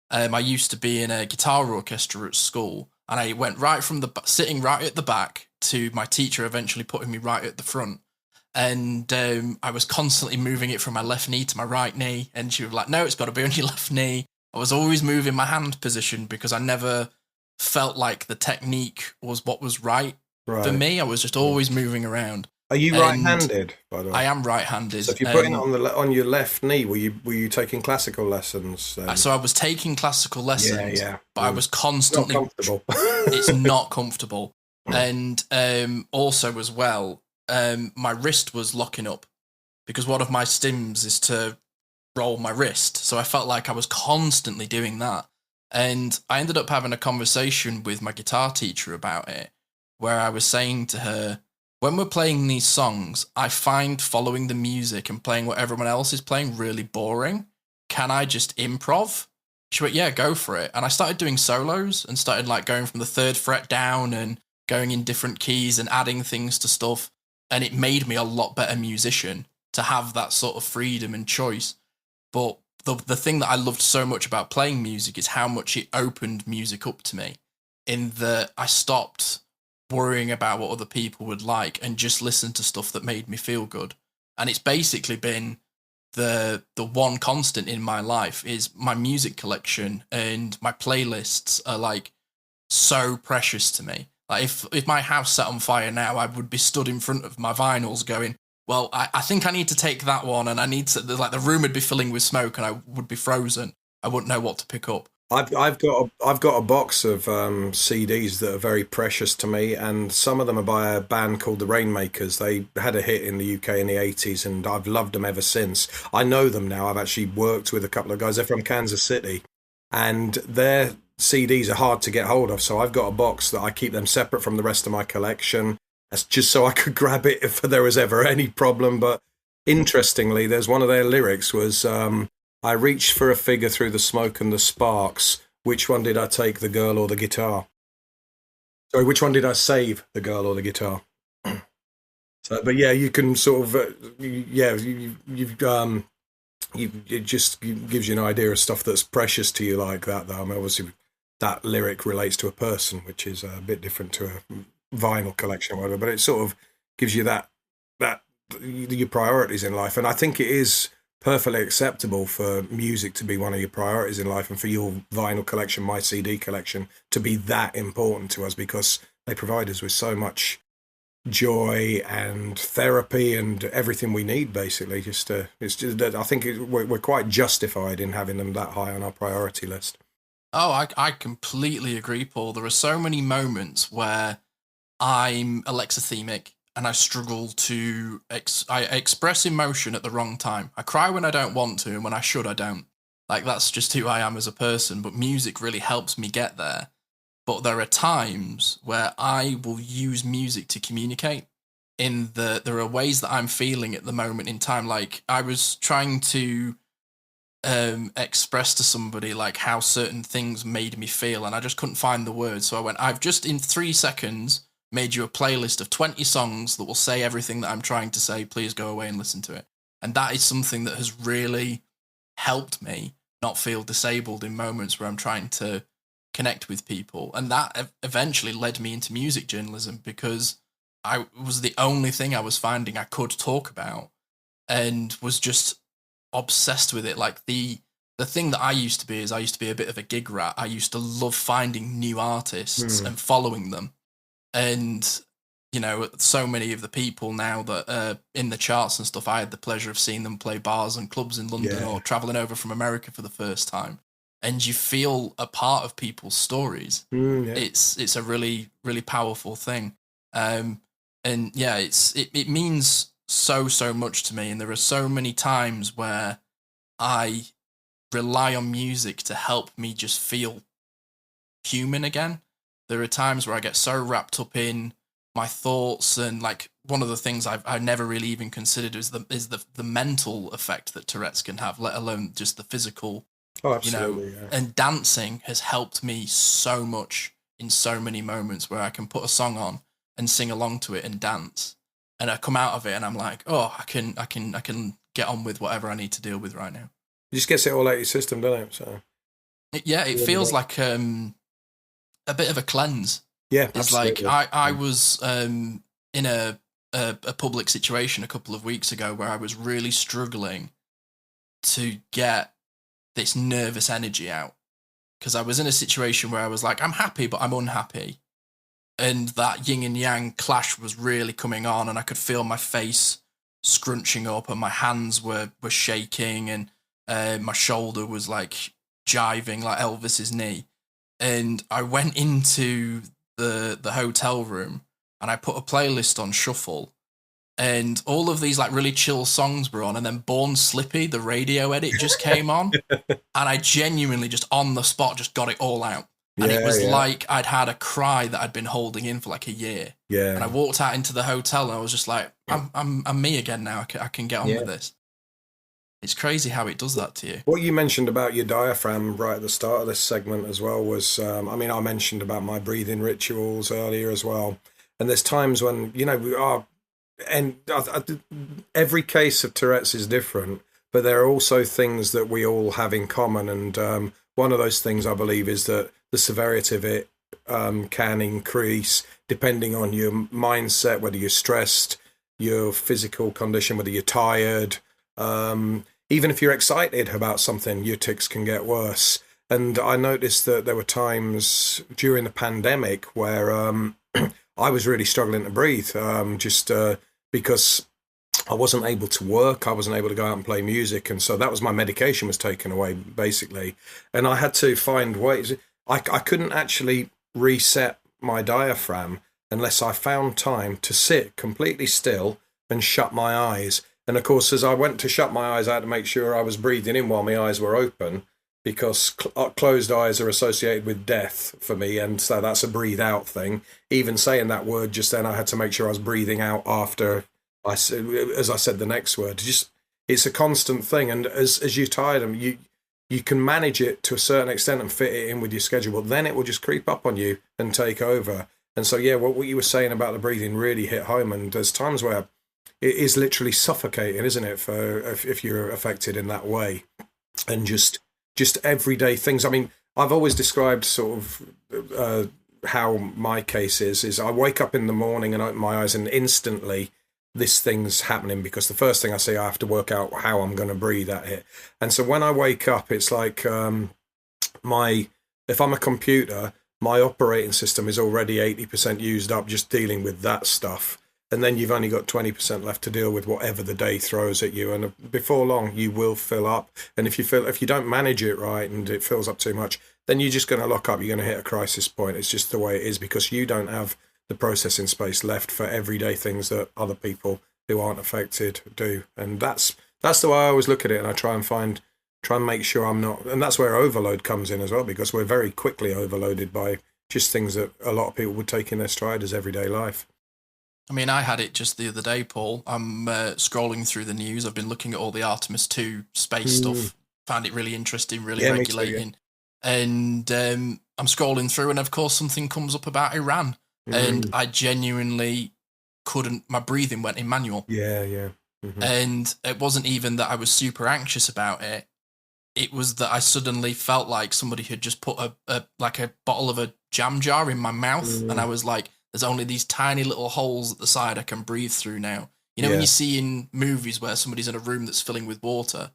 I used to be in a guitar orchestra at school, and I went right from sitting right at the back to my teacher eventually putting me right at the front. And I was constantly moving it from my left knee to my right knee, and she was like, no, it's got to be on your left knee. I was always moving my hand position because I never felt like the technique was what was right. For me. I was just always moving around. Are you right-handed, by the way? I am right-handed. So if you're putting it on your left knee, were you taking classical lessons? So I was taking classical lessons, but I was constantly... Not comfortable. It's not comfortable. And also as well, my wrist was locking up because one of my stims is to roll my wrist. So I felt like I was constantly doing that. And I ended up having a conversation with my guitar teacher about it, where I was saying to her, when we're playing these songs, I find following the music and playing what everyone else is playing really boring. Can I just improv? She went, yeah, go for it. And I started doing solos and started going from the 3rd fret down and going in different keys and adding things to stuff. And it made me a lot better musician to have that sort of freedom and choice. But the thing that I loved so much about playing music is how much it opened music up to me, in that I stopped worrying about what other people would like and just listened to stuff that made me feel good. And it's basically been the one constant in my life is my music collection, and my playlists are like so precious to me. Like if my house set on fire now, I would be stood in front of my vinyls going, well, I think I need to take that one, and I need to, like, the room would be filling with smoke and I would be frozen. I wouldn't know what to pick up. I've got a box of CDs that are very precious to me, and some of them are by a band called the Rainmakers. They had a hit in the UK in the 80s, and I've loved them ever since. I know them now. I've actually worked with a couple of guys. They're from Kansas City, and their CDs are hard to get hold of, so I've got a box that I keep them separate from the rest of my collection. That's just so I could grab it if there was ever any problem. But interestingly, there's one of their lyrics was, I reached for a figure through the smoke and the sparks. Which one did I take, the girl or the guitar? Sorry, which one did I save, the girl or the guitar? So, but yeah, you can sort of, it just gives you an idea of stuff that's precious to you like that, though. I mean, obviously, that lyric relates to a person, which is a bit different to a vinyl collection or whatever, but it sort of gives you that your priorities in life. And I think it is perfectly acceptable for music to be one of your priorities in life, and for your vinyl collection, my CD collection, to be that important to us, because they provide us with so much joy and therapy and everything we need, basically. I think we're quite justified in having them that high on our priority list. Oh, I completely agree, Paul. There are so many moments where I'm alexithemic and I struggle to I express emotion at the wrong time. I cry when I don't want to, and when I should, I don't. Like, that's just who I am as a person, but music really helps me get there. But there are times where I will use music to communicate. There are ways that I'm feeling at the moment in time. Like, I was trying to express to somebody like how certain things made me feel, and I just couldn't find the words. So I went, I've just in 3 seconds made you a playlist of 20 songs that will say everything that I'm trying to say. Please go away and listen to it. And that is something that has really helped me not feel disabled in moments where I'm trying to connect with people. And that eventually led me into music journalism, because I was the only thing I was finding I could talk about, and was just obsessed with it. Like, the thing that I used to be a bit of a gig rat. I used to love finding new artists and following them. And, you know, so many of the people now that are in the charts and stuff, I had the pleasure of seeing them play bars and clubs in London, or traveling over from America for the first time. And you feel a part of people's stories. It's a really, really powerful thing. And yeah, it means so much to me. And there are so many times where I rely on music to help me just feel human again. There are times where I get so wrapped up in my thoughts, and like, one of the things I've never really even considered is the mental effect that Tourette's can have, let alone just the physical. Oh, absolutely. You know, and dancing has helped me so much in so many moments where I can put a song on and sing along to it and dance, and I come out of it and I'm like, oh, I can get on with whatever I need to deal with right now. It just gets it all out of your system, doesn't it? So it feels like a bit of a cleanse. Yeah, it's absolutely. like I was in a public situation a couple of weeks ago where I was really struggling to get this nervous energy out, because I was in a situation where I was like, I'm happy, but I'm unhappy. And that yin and yang clash was really coming on, and I could feel my face scrunching up, and my hands were shaking, and my shoulder was like jiving like Elvis's knee. And I went into the hotel room and I put a playlist on shuffle, and all of these like really chill songs were on, and then Born Slippy, the radio edit, just came on, and I genuinely just on the spot just got it all out. And it was like I'd had a cry that I'd been holding in for like a year. Yeah. And I walked out into the hotel and I was just like, I'm me again now. I can get on with this. It's crazy how it does that to you. What you mentioned about your diaphragm right at the start of this segment as well was, I mentioned about my breathing rituals earlier as well. And there's times when, you know, we are, and every case of Tourette's is different, but there are also things that we all have in common. And one of those things, I believe, is that the severity of it can increase depending on your mindset, whether you're stressed, your physical condition, whether you're tired. even if you're excited about something, your tics can get worse. And I noticed that there were times during the pandemic where I was really struggling to breathe, because I wasn't able to work. I wasn't able to go out and play music. And so that was my medication was taken away, basically. And I had to find ways. I couldn't actually reset my diaphragm unless I found time to sit completely still and shut my eyes. And of course, as I went to shut my eyes, I had to make sure I was breathing in while my eyes were open, because closed eyes are associated with death for me. And so that's a breathe out thing. Even saying that word just then, I had to make sure I was breathing out after as I said the next word. Just, it's a constant thing. And as you tire them, you can manage it to a certain extent and fit it in with your schedule, but then it will just creep up on you and take over. And so, yeah, what you were saying about the breathing really hit home. And there's times where it is literally suffocating, isn't it, for if you're affected in that way. And just everyday things. I mean, I've always described sort of how my case is I wake up in the morning and open my eyes and instantly this thing's happening, because the first thing I see, I have to work out how I'm going to breathe at it. And so when I wake up, it's like if I'm a computer, my operating system is already 80% used up just dealing with that stuff. And then you've only got 20% left to deal with whatever the day throws at you. And before long, you will fill up. And if you don't manage it right and it fills up too much, then you're just going to lock up. You're going to hit a crisis point. It's just the way it is, because you don't have the processing space left for everyday things that other people who aren't affected do. And that's the way I always look at it. And I try and make sure I'm not. And that's where overload comes in as well, because we're very quickly overloaded by just things that a lot of people would take in their stride as everyday life. I mean, I had it just the other day, Paul. I'm scrolling through the news. I've been looking at all the Artemis 2 space stuff. Found it really interesting, really regulating. Too, yeah. And I'm scrolling through, and of course something comes up about Iran. And I genuinely couldn't, my breathing went in manual. Yeah. Mm-hmm. And it wasn't even that I was super anxious about it. It was that I suddenly felt like somebody had just put a bottle of a jam jar in my mouth. And I was like, there's only these tiny little holes at the side I can breathe through now. You know, when you see in movies where somebody's in a room that's filling with water,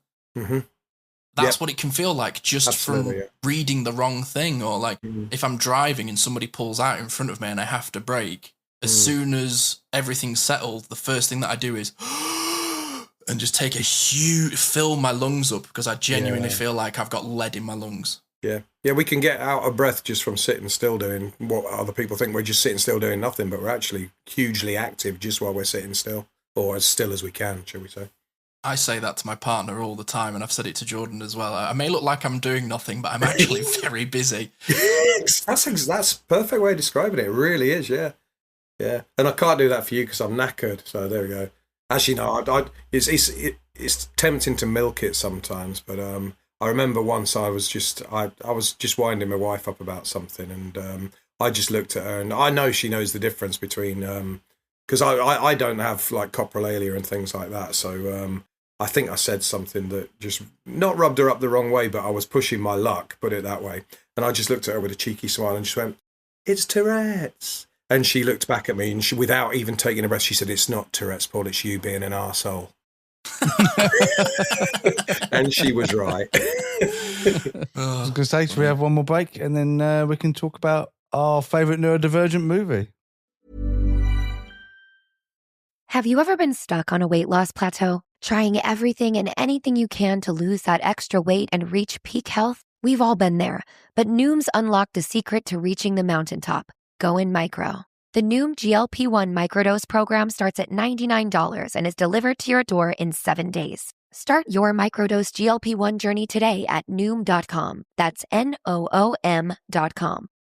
that's what it can feel like just from reading the wrong thing. Or like if I'm driving and somebody pulls out in front of me and I have to brake, as soon as everything's settled, the first thing that I do is and just take a huge, fill my lungs up, because I genuinely feel like I've got lead in my lungs. Yeah, we can get out of breath just from sitting still doing what other people think we're just sitting still doing nothing, but we're actually hugely active just while we're sitting still, or as still as we can, shall we say. I say that to my partner all the time, and I've said it to Jordan as well. I may look like I'm doing nothing, but I'm actually very busy. That's a perfect way of describing it. It really is, yeah. And I can't do that for you because I'm knackered, so there we go. Actually, no, it's tempting to milk it sometimes, but I remember once I was just winding my wife up about something, and I just looked at her, and I know she knows the difference between because I don't have like coprolalia and things like that, so I think I said something that just not rubbed her up the wrong way, but I was pushing my luck, put it that way. And I just looked at her with a cheeky smile and just went, "It's Tourette's." And she looked back at me, and without even taking a breath, she said, "It's not Tourette's, Paul, it's you being an arsehole." And she was right. I was going to say, should we have one more break and then we can talk about our favourite neurodivergent movie? Have you ever been stuck on a weight loss plateau, trying everything and anything you can to lose that extra weight and reach peak health? We've all been there, but Noom's unlocked the secret to reaching the mountaintop. Go in micro. The Noom GLP-1 microdose program starts at $99 and is delivered to your door in 7 days. Start your microdose GLP-1 journey today at Noom.com. That's Noom.com.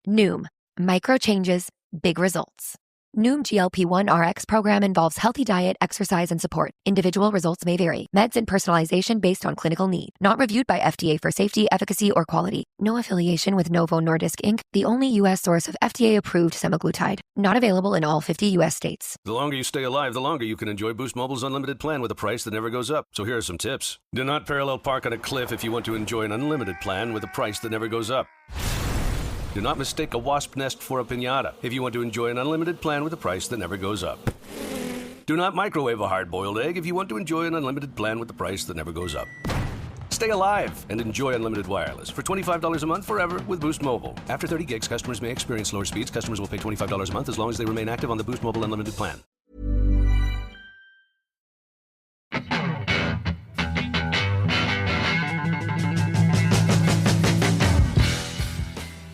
Noom. Micro changes, big results. Noom GLP-1 RX program involves healthy diet, exercise, and support. Individual results may vary. Meds and personalization based on clinical need. Not reviewed by FDA for safety, efficacy, or quality. No affiliation with Novo Nordisk, Inc., the only U.S. source of FDA-approved semaglutide. Not available in all 50 U.S. states. The longer you stay alive, the longer you can enjoy Boost Mobile's unlimited plan with a price that never goes up. So here are some tips. Do not parallel park on a cliff if you want to enjoy an unlimited plan with a price that never goes up. Do not mistake a wasp nest for a piñata if you want to enjoy an unlimited plan with a price that never goes up. Do not microwave a hard-boiled egg if you want to enjoy an unlimited plan with a price that never goes up. Stay alive and enjoy unlimited wireless for $25 a month forever with Boost Mobile. After 30 gigs, customers may experience slower speeds. Customers will pay $25 a month as long as they remain active on the Boost Mobile Unlimited plan.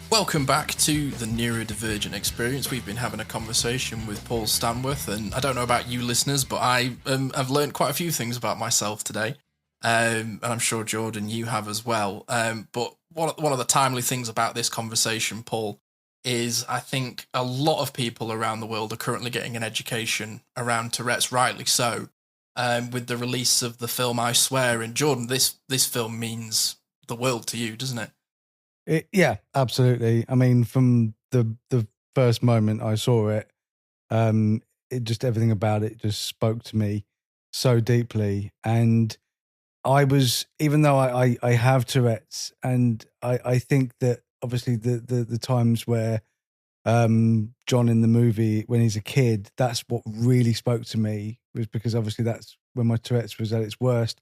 Welcome back to the Neurodivergent Experience. We've been having a conversation with Paul Stanworth, and I don't know about you listeners, but I've learned quite a few things about myself today, and I'm sure, Jordan, you have as well. But one of the timely things about this conversation, Paul, is I think a lot of people around the world are currently getting an education around Tourette's, rightly so, with the release of the film I Swear. And Jordan, this film means the world to you, doesn't it? Yeah, absolutely. I mean, from the first moment I saw it, it just, everything about it just spoke to me so deeply. And I was, even though I have Tourette's, and I think that obviously the times where John in the movie, when he's a kid, that's what really spoke to me, was because obviously that's when my Tourette's was at its worst.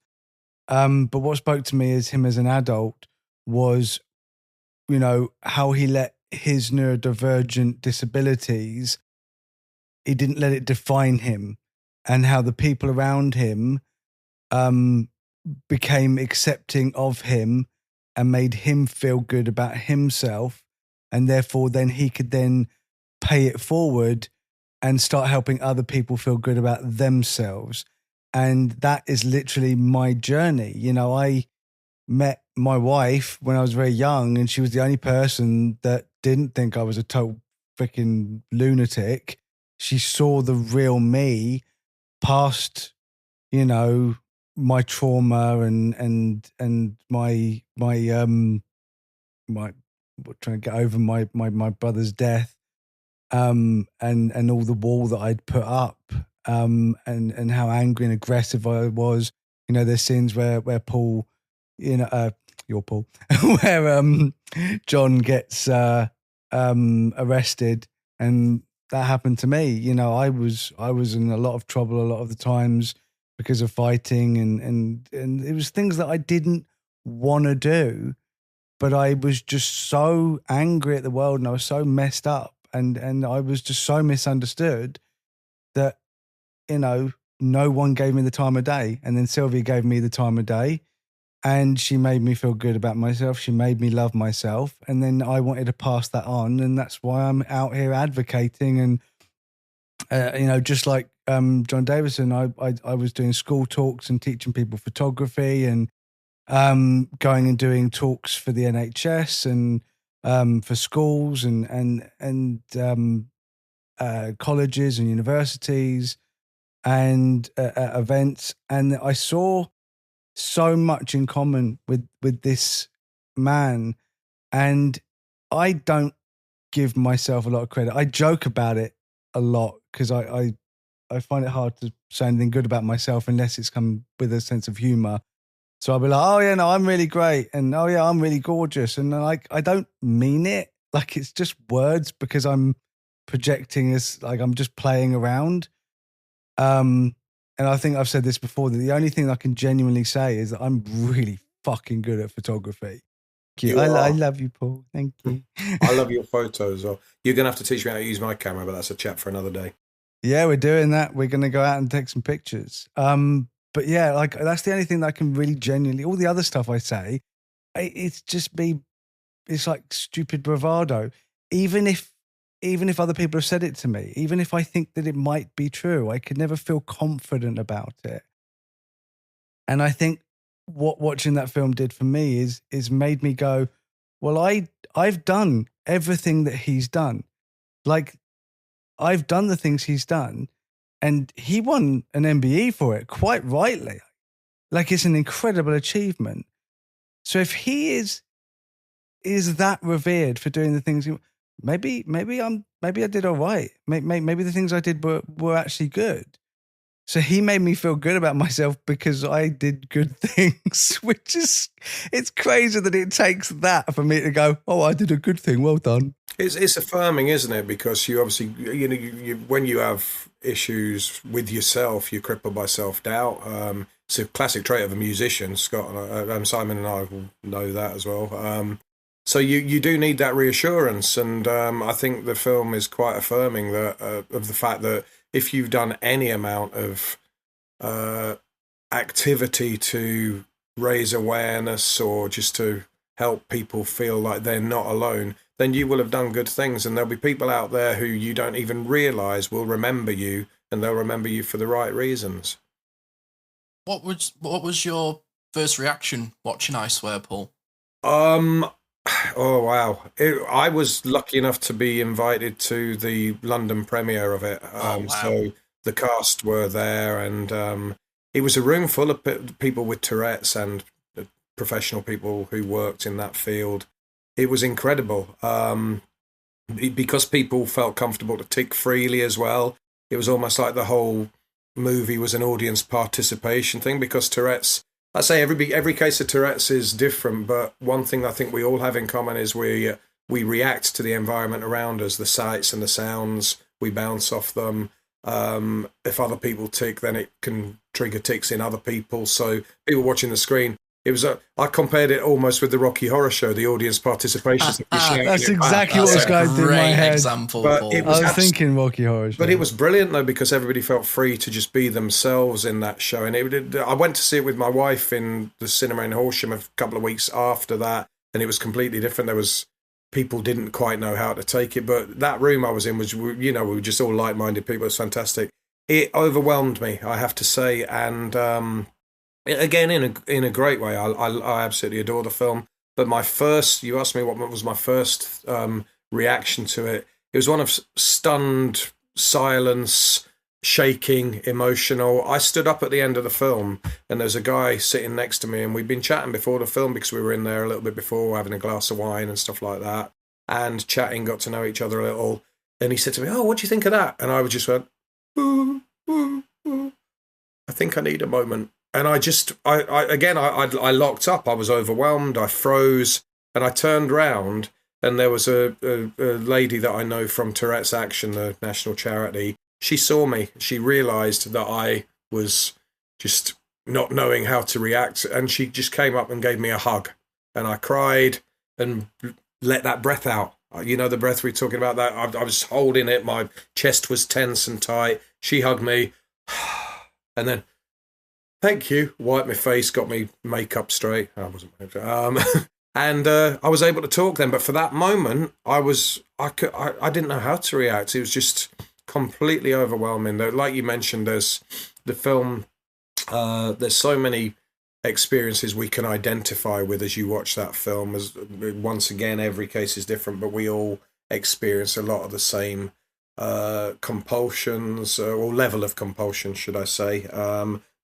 But what spoke to me as him as an adult was, you know, how he let his neurodivergent disabilities, he didn't let it define him, and how the people around him became accepting of him and made him feel good about himself. And therefore then he could then pay it forward and start helping other people feel good about themselves. And that is literally my journey. You know, I met my wife when I was very young, and she was the only person that didn't think I was a total freaking lunatic. She saw the real me past, you know, my trauma and my trying to get over my brother's death, and all the wall that I'd put up, and how angry and aggressive I was. You know, there's scenes where Paul, you know, you're Paul, where John gets arrested, and that happened to me. You know, I was in a lot of trouble a lot of the times because of fighting, and it was things that I didn't want to do, but I was just so angry at the world, and I was so messed up, and I was just so misunderstood that, you know, no one gave me the time of day. And then Sylvia gave me the time of day, and she made me feel good about myself. She made me love myself. And then I wanted to pass that on. And that's why I'm out here advocating. And, you know, just like John Davison, I was doing school talks and teaching people photography, and going and doing talks for the NHS and for schools and colleges and universities and events. And I saw so much in common with this man, and I don't give myself a lot of credit. I joke about it a lot because I find it hard to say anything good about myself unless it's come with a sense of humor. So I'll be like, oh yeah, no, I'm really great, and oh yeah, I'm really gorgeous, and like I don't mean it, like it's just words, because I'm projecting as, like, I'm just playing around. And I think I've said this before, that the only thing I can genuinely say is that I'm really fucking good at photography. Thank you. I love you, Paul. Thank you. I love your photos. You're going to have to teach me how to use my camera, but that's a chat for another day. Yeah, we're doing that. We're going to go out and take some pictures. But yeah, like that's the only thing that I can really genuinely, all the other stuff I say, it's just me. It's like stupid bravado. Even if other people have said it to me, even if I think that it might be true, I could never feel confident about it. And I think what watching that film did for me is made me go, well, I've done everything that he's done. Like, I've done the things he's done, and he won an MBE for it, quite rightly. Like, it's an incredible achievement. So if he is that revered for doing the things, maybe I did all right. Maybe the things I did were actually good. So he made me feel good about myself because I did good things, which is, it's crazy that it takes that for me to go, oh, I did a good thing. Well done. It's affirming, isn't it? Because you obviously, you when you have issues with yourself, you're crippled by self-doubt. It's a classic trait of a musician. Scott and Simon and I will know that as well. So you do need that reassurance, and I think the film is quite affirming that of the fact that if you've done any amount of activity to raise awareness or just to help people feel like they're not alone, then you will have done good things, and there'll be people out there who you don't even realize will remember you, and they'll remember you for the right reasons. What was your first reaction watching I Swear, Paul? Oh wow! I was lucky enough to be invited to the London premiere of it. Wow. So the cast were there, and it was a room full of people with Tourette's and professional people who worked in that field. It was incredible because people felt comfortable to tic freely as well. It was almost like the whole movie was an audience participation thing, because Tourette's, I say every case of Tourette's is different, but one thing I think we all have in common is we react to the environment around us, the sights and the sounds, we bounce off them. If other people tic, then it can trigger tics in other people. So people watching the screen, I compared it almost with the Rocky Horror Show, the audience participation. That's exactly what was going through my head. Example, I was thinking Rocky Horror Show. But it was brilliant though, because everybody felt free to just be themselves in that show. And I went to see it with my wife in the cinema in Horsham a couple of weeks after that, and it was completely different. There was people didn't quite know how to take it, but that room I was in was, we were just all like-minded people. It was fantastic. It overwhelmed me, I have to say, and again, in a great way. I absolutely adore the film. But you asked me what was my first reaction to it. It was one of stunned silence, shaking, emotional. I stood up at the end of the film, and there's a guy sitting next to me, and we'd been chatting before the film because we were in there a little bit before, having a glass of wine and stuff like that, and chatting, got to know each other a little. And he said to me, "Oh, what do you think of that?" And I just went, I think I need a moment. And I locked up. I was overwhelmed. I froze, and I turned round, and there was a lady that I know from Tourette's Action, the national charity. She saw me. She realised that I was just not knowing how to react, and she just came up and gave me a hug. And I cried and let that breath out. You know the breath we were talking about? That I was holding it. My chest was tense and tight. She hugged me, and then, "Thank you," wiped my face, got me makeup straight. I wasn't, and I was able to talk then. But for that moment, I didn't know how to react. It was just completely overwhelming. Like you mentioned, there's the film. There's so many experiences we can identify with as you watch that film. As once again, every case is different, but we all experience a lot of the same compulsions, or level of compulsion, should I say.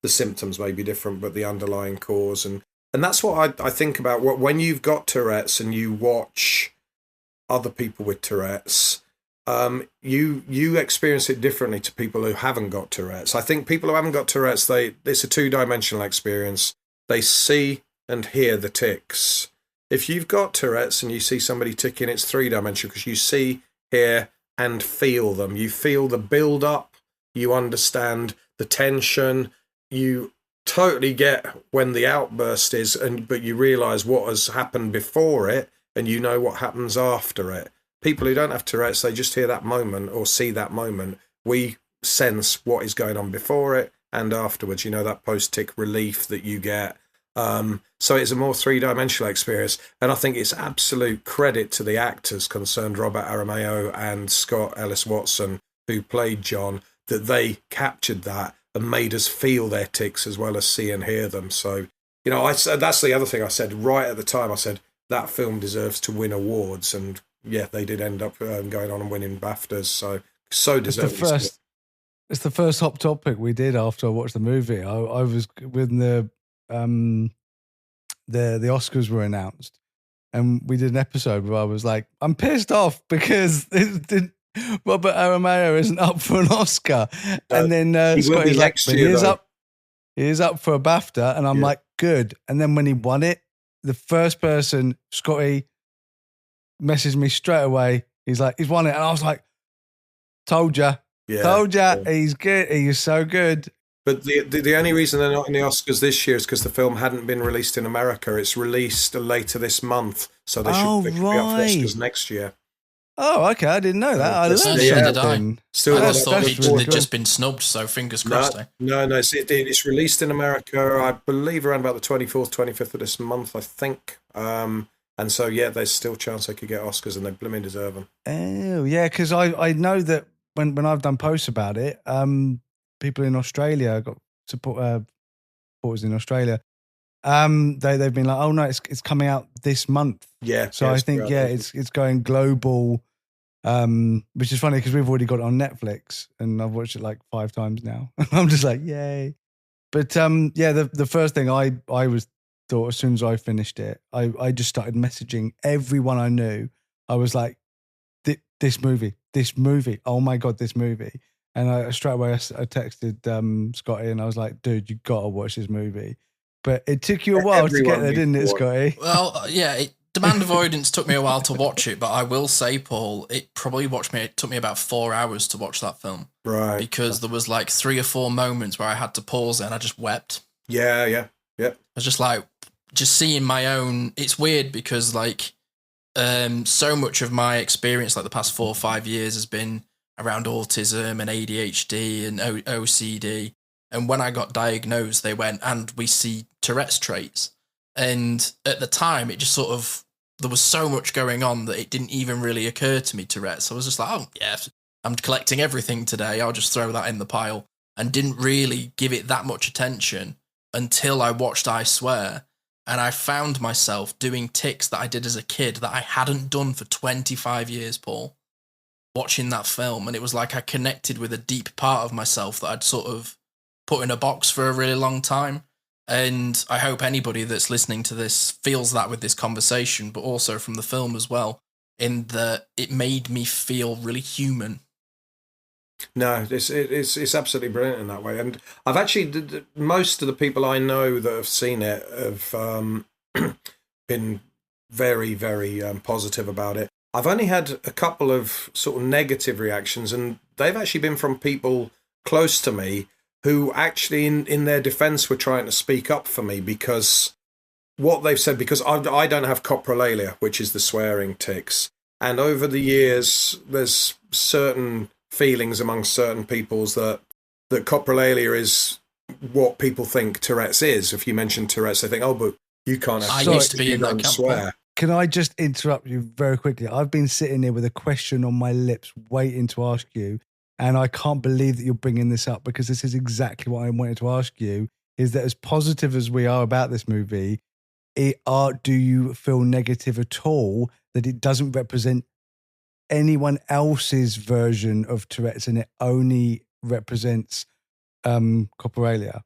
The symptoms may be different, but the underlying cause. And that's what I think about when you've got Tourette's and you watch other people with Tourette's, you experience it differently to people who haven't got Tourette's. I think people who haven't got Tourette's, it's a two-dimensional experience. They see and hear the tics. If you've got Tourette's and you see somebody ticking, it's three-dimensional, because you see, hear, and feel them. You feel the build-up, you understand the tension, you totally get when the outburst is, but you realise what has happened before it, and you know what happens after it. People who don't have Tourette's, they just hear that moment or see that moment. We sense what is going on before it and afterwards, that post-tic relief that you get. So it's a more three-dimensional experience, and I think it's absolute credit to the actors concerned, Robert Aramayo and Scott Ellis-Watson, who played John, that they captured that and made us feel their tics as well as see and hear them. So, that's the other thing I said right at the time. I said that film deserves to win awards, and yeah, they did end up going on and winning BAFTAs. So deserved. It's the first hot topic we did after I watched the movie. I was when the Oscars were announced, and we did an episode where I was like, I'm pissed off because Robert Aramayo isn't up for an Oscar. And then he will be Scotty's like, next but year, he is up for a BAFTA. And I'm like, good. And then when he won it, the first person, Scotty, messaged me straight away. He's like, he's won it. And I was like, told ya. He's good. He is so good. But the only reason they're not in the Oscars this year is because the film hadn't been released in America. It's released later this month, so they should be up for Oscars next year. Oh, okay. I didn't know that. I learned something. I just thought they'd just been snubbed, so fingers crossed. No. It's released in America, I believe, around about the 24th, 25th of this month, I think. And so, yeah, there's still a chance they could get Oscars, and they blooming deserve them. Oh, yeah, because I know that when I've done posts about it, people in Australia got supporters in Australia. They've been like, oh no, it's coming out this month. Yeah. So I think it's going global, which is funny because we've already got it on Netflix and I've watched it like 5 times now. I'm just like, yay! But the first thing I thought as soon as I finished it, I just started messaging everyone I knew. I was like, this movie, oh my god, this movie. And I straight away I texted Scotty and I was like, dude, you got to watch this movie. But it took you a while to get there, didn't it, Scotty? Well, yeah, Demand Avoidance took me a while to watch it, but I will say, Paul, it took me about 4 hours to watch that film. Right. Because there was like 3 or 4 moments where I had to pause it and I just wept. Yeah. I was just like, just seeing my own, it's weird because like, so much of my experience like the past 4 or 5 years has been around autism and ADHD and OCD. And when I got diagnosed, they went, and we see Tourette's traits. And at the time, it just sort of, there was so much going on that it didn't even really occur to me, Tourette's. So I was just like, oh, yeah, I'm collecting everything today. I'll just throw that in the pile. And didn't really give it that much attention until I watched I Swear. And I found myself doing tics that I did as a kid that I hadn't done for 25 years, Paul. Watching that film, and it was like I connected with a deep part of myself that I'd sort of put in a box for a really long time. And I hope anybody that's listening to this feels that with this conversation, but also from the film as well, in that it made me feel really human. No, it's absolutely brilliant in that way. And I've actually, most of the people I know that have seen it have been very, very positive about it. I've only had a couple of sort of negative reactions, and they've actually been from people close to me who actually in their defense were trying to speak up for me because what they've said, because I don't have coprolalia, which is the swearing tics. And over the years, there's certain feelings among certain peoples that coprolalia is what people think Tourette's is. If you mention Tourette's, they think, oh, but you can't have I used to be in that camp. Swear. Can I just interrupt you very quickly? I've been sitting here with a question on my lips waiting to ask you, and I can't believe that you're bringing this up because this is exactly what I wanted to ask you, is that as positive as we are about this movie, do you feel negative at all that it doesn't represent anyone else's version of Tourette's and it only represents coprolalia?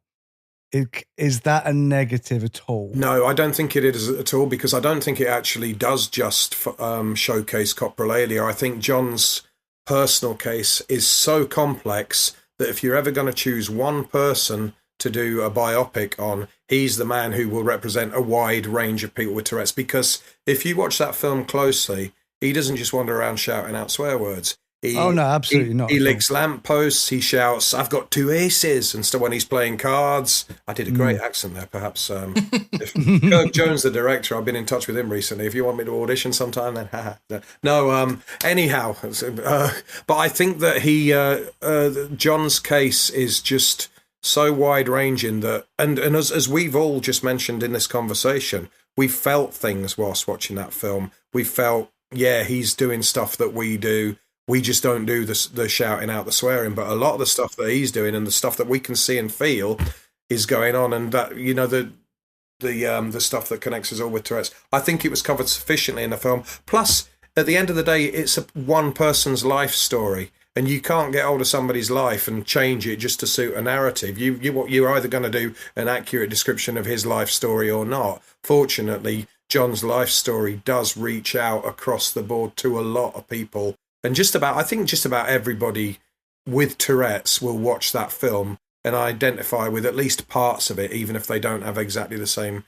Is that a negative at all? No, I don't think it is at all, because I don't think it actually does just showcase coprolalia. I think John's personal case is so complex that if you're ever going to choose one person to do a biopic on, he's the man who will represent a wide range of people with Tourette's. Because if you watch that film closely, he doesn't just wander around shouting out swear words. No, absolutely not. He licks lampposts, he shouts, I've got 2 aces, and stuff when he's playing cards. I did a great accent there, perhaps. If Kirk Jones, the director, I've been in touch with him recently. If you want me to audition sometime, then haha. No, anyhow. But I think that John's case is just so wide-ranging that, and as we've all just mentioned in this conversation, we felt things whilst watching that film. We felt, yeah, he's doing stuff that we do. We just don't do the shouting out, the swearing, but a lot of the stuff that he's doing and the stuff that we can see and feel is going on, and that, you know, the stuff that connects us all with Tourette's. I think it was covered sufficiently in the film. Plus, at the end of the day, it's one person's life story, and you can't get hold of somebody's life and change it just to suit a narrative. You're either going to do an accurate description of his life story or not. Fortunately, John's life story does reach out across the board to a lot of people And I think just about everybody with Tourette's will watch that film and identify with at least parts of it, even if they don't have exactly the same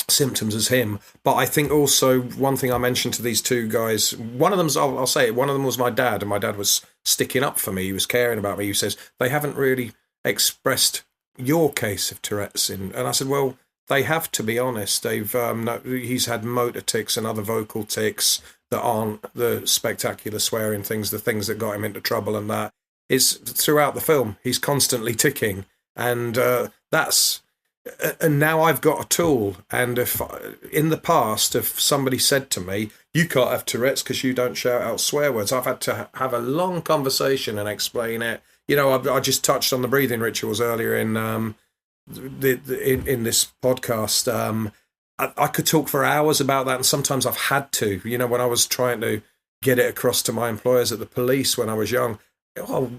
symptoms as him. But I think also one thing I mentioned to these two guys, one of them's, I'll say it, one of them was my dad, and my dad was sticking up for me. He was caring about me. He says, they haven't really expressed your case of Tourette's. And I said, well, they have, to be honest. He's had motor tics and other vocal tics that aren't the spectacular swearing things, the things that got him into trouble, and that is throughout the film. He's constantly ticking, and and now I've got a tool. And if in the past, if somebody said to me, you can't have Tourette's because you don't shout out swear words, I've had to have a long conversation and explain it. You know, I just touched on the breathing rituals earlier in this podcast. I could talk for hours about that, and sometimes I've had to. You know, when I was trying to get it across to my employers at the police when I was young,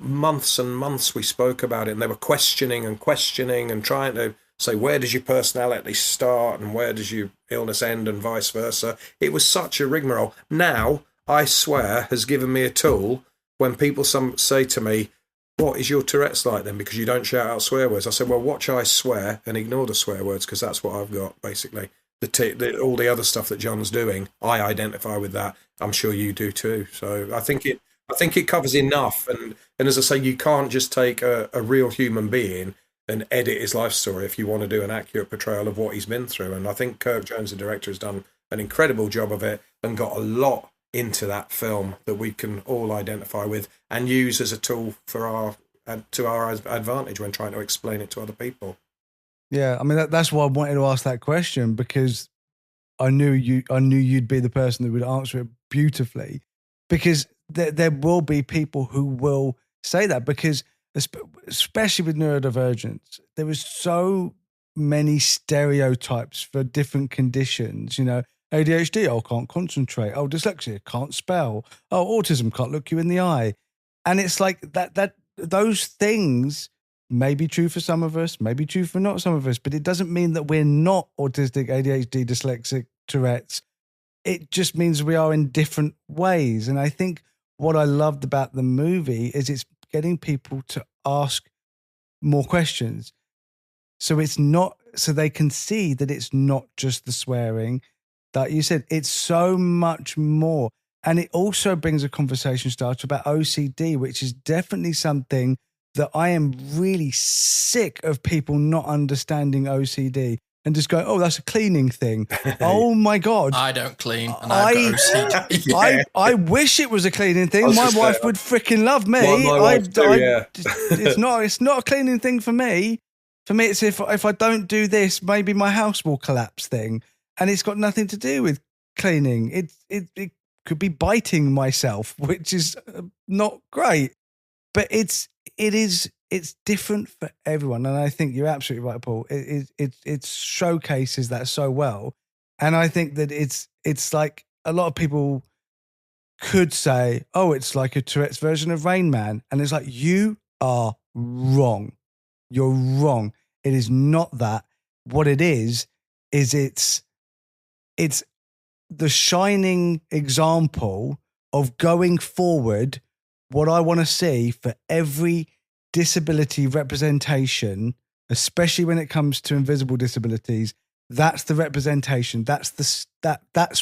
months and months we spoke about it, and they were questioning and trying to say, where does your personality start and where does your illness end, and vice versa. It was such a rigmarole. Now, I swear, has given me a tool when people say to me, what is your Tourette's like then, because you don't shout out swear words? I said, well, watch I swear and ignore the swear words, because that's what I've got, basically. All the other stuff that John's doing, I identify with that. I'm sure you do too. So I think it covers enough. And as I say, you can't just take a real human being and edit his life story if you want to do an accurate portrayal of what he's been through. And I think Kirk Jones, the director, has done an incredible job of it and got a lot into that film that we can all identify with and use as a tool to our advantage when trying to explain it to other people. Yeah, I mean that's why I wanted to ask that question, because I knew you'd be the person that would answer it beautifully, because there will be people who will say that, because especially with neurodivergence, there is so many stereotypes for different conditions. You know, ADHD, can't concentrate. Dyslexia, can't spell. Autism, can't look you in the eye. And it's like that those things may be true for some of us, may be true for not some of us, but it doesn't mean that we're not autistic, ADHD, dyslexic, Tourette's. It just means we are in different ways. And I think what I loved about the movie is it's getting people to ask more questions. So they can see that it's not just the swearing that you said, it's so much more. And it also brings a conversation starter about OCD, which is definitely something that I am really sick of people not understanding OCD and just go, oh, that's a cleaning thing. Oh my God. I don't clean and I've got OCD. Yeah. I wish it was a cleaning thing. My wife would freaking love me. My wife too, yeah. It's not a cleaning thing for me. For me, it's if I don't do this, maybe my house will collapse thing. And it's got nothing to do with cleaning. It could be biting myself, which is not great. But it's different for everyone, and I think you're absolutely right, Paul. It showcases that so well, and I think that it's like a lot of people could say, "Oh, it's like a Tourette's version of Rain Man," and it's like, you are wrong. You're wrong. It is not that. What it is it's the shining example of going forward. What I want to see for every disability representation, especially when it comes to invisible disabilities, that's the representation. That's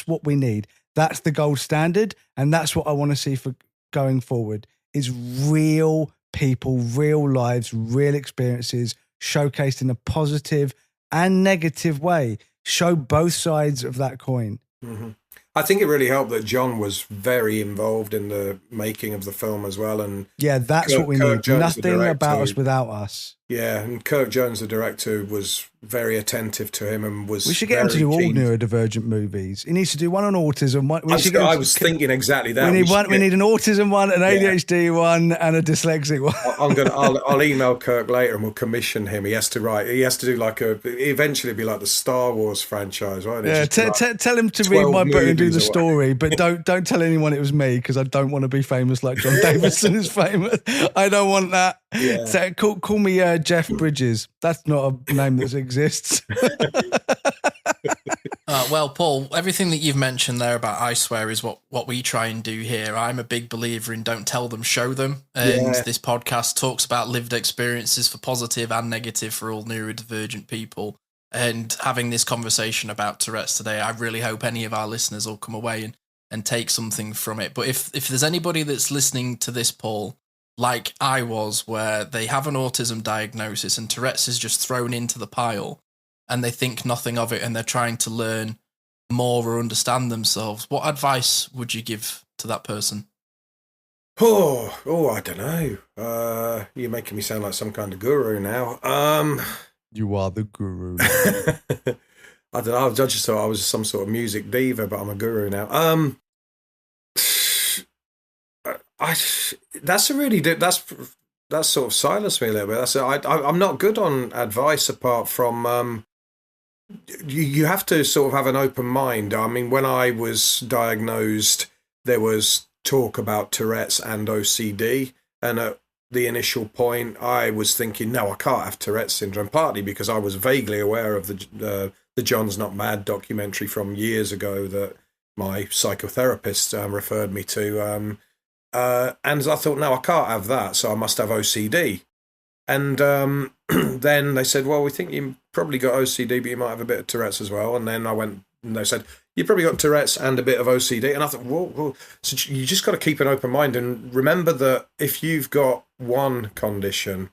what we need. That's the gold standard, and that's what I want to see for going forward. Is real people, real lives, real experiences showcased in a positive and negative way. Show both sides of that coin. Mm-hmm. I think it really helped that John was very involved in the making of the film as well. And yeah, that's what we need. Jones, nothing about us without us. Yeah, and Kirk Jones, the director, was very attentive to him and was. We should get him to do all neurodivergent movies. He needs to do one on autism. I was thinking exactly that. We need an autism one, an ADHD one, and a dyslexic one. I'll email Kirk later and we'll commission him. He has to write. He has to do eventually be like the Star Wars franchise, right? Yeah, tell him to read my book and do the story, but don't tell anyone it was me, because I don't want to be famous like John Davidson is famous. I don't want that. Yeah. So call me Jeff Bridges. That's not a name that exists. Well, Paul, everything that you've mentioned there about I swear is what we try and do here. I'm a big believer in don't tell them, show them. And this podcast talks about lived experiences for positive and negative for all neurodivergent people. And having this conversation about Tourette's today, I really hope any of our listeners will come away and take something from it. But if there's anybody that's listening to this, Paul, like I was, where they have an autism diagnosis and Tourette's is just thrown into the pile, and they think nothing of it, and they're trying to learn more or understand themselves, what advice would you give to that person? Oh, I don't know. You're making me sound like some kind of guru now. You are the guru. I don't know. I just thought I was some sort of music diva, but I'm a guru now. That sort of silenced me a little bit. I'm not good on advice apart from you have to sort of have an open mind. I mean, when I was diagnosed, there was talk about Tourette's and OCD, and at the initial point, I was thinking, no, I can't have Tourette's syndrome, partly because I was vaguely aware of the John's Not Mad documentary from years ago that my psychotherapist referred me to, and I thought, no, I can't have that, so I must have OCD. And then they said, well, we think you probably got OCD, but you might have a bit of Tourette's as well. And then I went, and they said, you probably got Tourette's and a bit of OCD. And I thought, whoa. So you just got to keep an open mind and remember that if you've got one condition,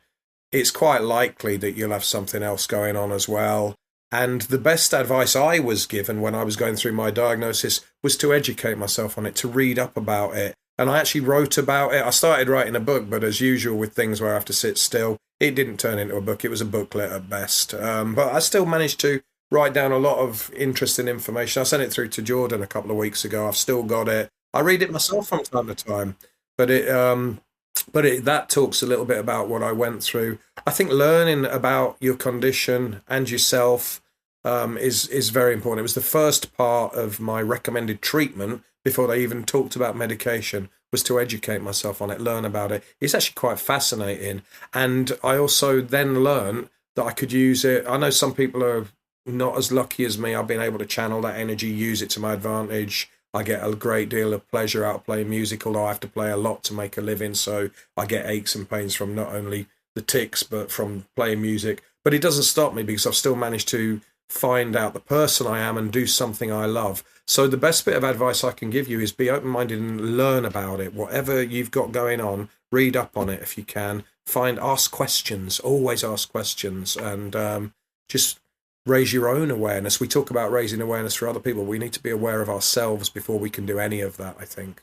it's quite likely that you'll have something else going on as well. And the best advice I was given when I was going through my diagnosis was to educate myself on it, to read up about it. And I actually wrote about it. I started writing a book, but as usual with things where I have to sit still, it didn't turn into a book. It was a booklet at best. But I still managed to write down a lot of interesting information. I sent it through to Jordan a couple of weeks ago. I've still got it. I read it myself from time to time. But that talks a little bit about what I went through. I think learning about your condition and yourself is very important. It was the first part of my recommended treatment before they even talked about medication, was to educate myself on it, learn about it. It's actually quite fascinating. And I also then learned that I could use it. I know some people are not as lucky as me. I've been able to channel that energy, use it to my advantage. I get a great deal of pleasure out of playing music, although I have to play a lot to make a living. So I get aches and pains from not only the tics, but from playing music. But it doesn't stop me because I've still managed to find out the person I am and do something I love. So the best bit of advice I can give you is be open-minded and learn about it. Whatever you've got going on, read up on it if you can. Ask questions, always ask questions, and just raise your own awareness. We talk about raising awareness for other people. We need to be aware of ourselves before we can do any of that, I think.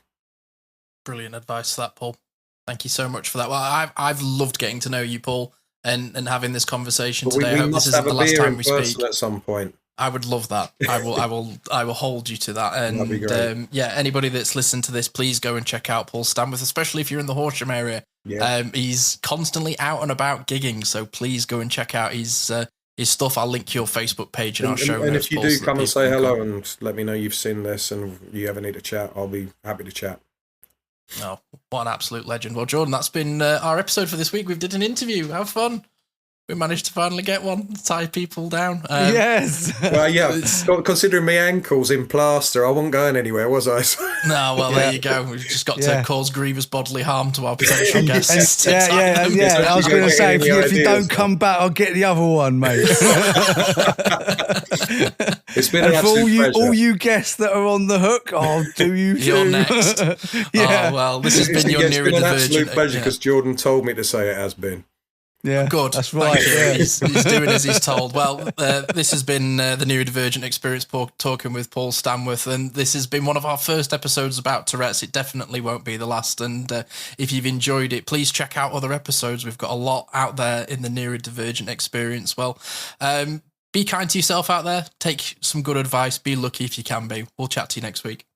Brilliant advice for that, Paul. Thank you so much for that. Well, I've loved getting to know you, Paul, and having this conversation today. I hope this isn't the last time we speak. At some point. I would love that. I will hold you to that. And that'd be great. Anybody that's listened to this, please go and check out Paul Stanworth, especially if you're in the Horsham area. Yeah. He's constantly out and about gigging, so please go and check out his stuff. I'll link your Facebook page in our show notes. And if you do come and say hello and let me know you've seen this and you ever need to chat, I'll be happy to chat. Oh, what an absolute legend. Well, Jordan, that's been our episode for this week. We did an interview. How fun. We managed to finally get one, tie people down. Yes. Well, yeah, considering my ankle's in plaster, I wasn't going anywhere, was I? No, well, there you go. We've just got to cause grievous bodily harm to our potential guests. Yeah. I was going to say, if you don't come back, I'll get the other one, mate. It's been an absolute pleasure. All you guests that are on the hook, I'll do you too. You're next. Oh, well, this has been your neurodivergent. It's been an absolute pleasure because Jordan told me to say it has been. Yeah, good. That's right. Yeah. He's doing as he's told. Well, this has been the Neurodivergent Experience, talking with Paul Stanworth, and this has been one of our first episodes about Tourette's. It definitely won't be the last. And if you've enjoyed it, please check out other episodes. We've got a lot out there in the Neurodivergent Experience. Well, be kind to yourself out there. Take some good advice. Be lucky if you can be. We'll chat to you next week.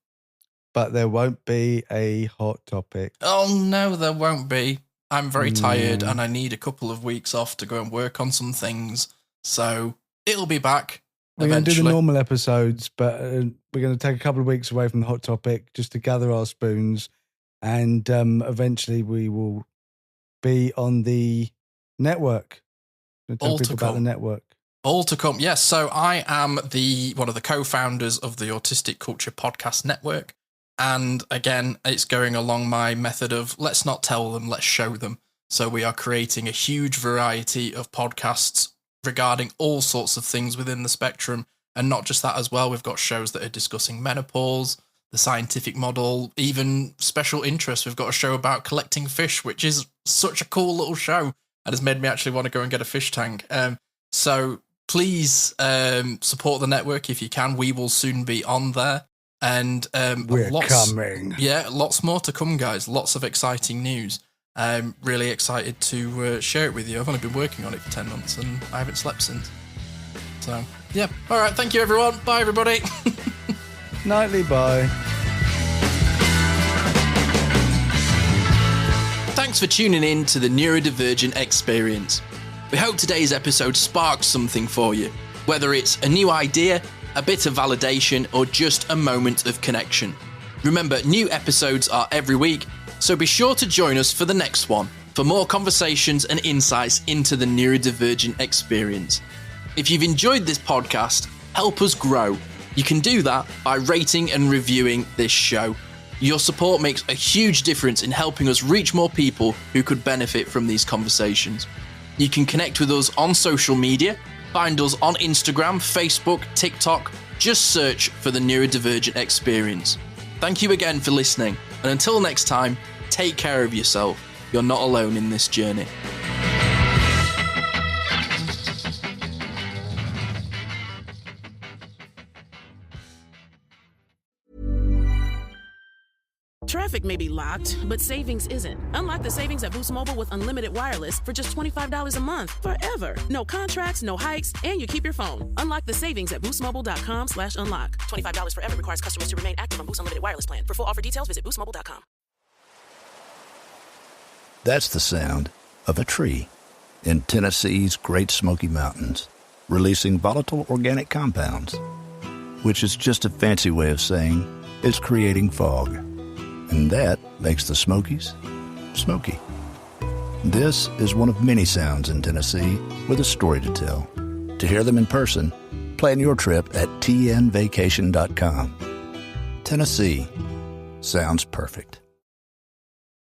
But there won't be a hot topic. Oh, no, there won't be. I'm very tired and I need a couple of weeks off to go and work on some things. So it'll be back We're going to do the normal episodes, but we're going to take a couple of weeks away from the hot topic just to gather our spoons. And eventually we will be on the network. We'll tell people about the network. All to come. Yes, so I am one of the co-founders of the Autistic Culture Podcast Network. And again, it's going along my method of let's not tell them, let's show them. So we are creating a huge variety of podcasts regarding all sorts of things within the spectrum. And not just that as well, we've got shows that are discussing menopause, the scientific model, even special interests. We've got a show about collecting fish, which is such a cool little show and has made me actually want to go and get a fish tank. So please support the network if you can. We will soon be on there. And we're coming. Yeah, lots more to come, guys. Lots of exciting news. I'm really excited to share it with you. I've only been working on it for 10 months and I haven't slept since. So, yeah. All right. Thank you, everyone. Bye, everybody. Nightly bye. Thanks for tuning in to the Neurodivergent Experience. We hope today's episode sparks something for you, whether it's a new idea, a bit of validation, or just a moment of connection. Remember, new episodes are every week, so be sure to join us for the next one for more conversations and insights into the neurodivergent experience. If you've enjoyed this podcast, help us grow. You can do that by rating and reviewing this show. Your support makes a huge difference in helping us reach more people who could benefit from these conversations. You can connect with us on social media. Find us on Instagram, Facebook, TikTok. Just search for the Neurodivergent Experience. Thank you again for listening. And until next time, take care of yourself. You're not alone in this journey. Traffic may be locked, but savings isn't. Unlock the savings at Boost Mobile with unlimited wireless for just $25 a month forever. No contracts, no hikes, and you keep your phone. Unlock the savings at boostmobile.com/unlock. $25 forever requires customers to remain active on Boost Unlimited wireless plan. For full offer details, visit boostmobile.com. That's the sound of a tree in Tennessee's Great Smoky Mountains, releasing volatile organic compounds, which is just a fancy way of saying it's creating fog. And that makes the Smokies smoky. This is one of many sounds in Tennessee with a story to tell. To hear them in person, plan your trip at tnvacation.com. Tennessee sounds perfect.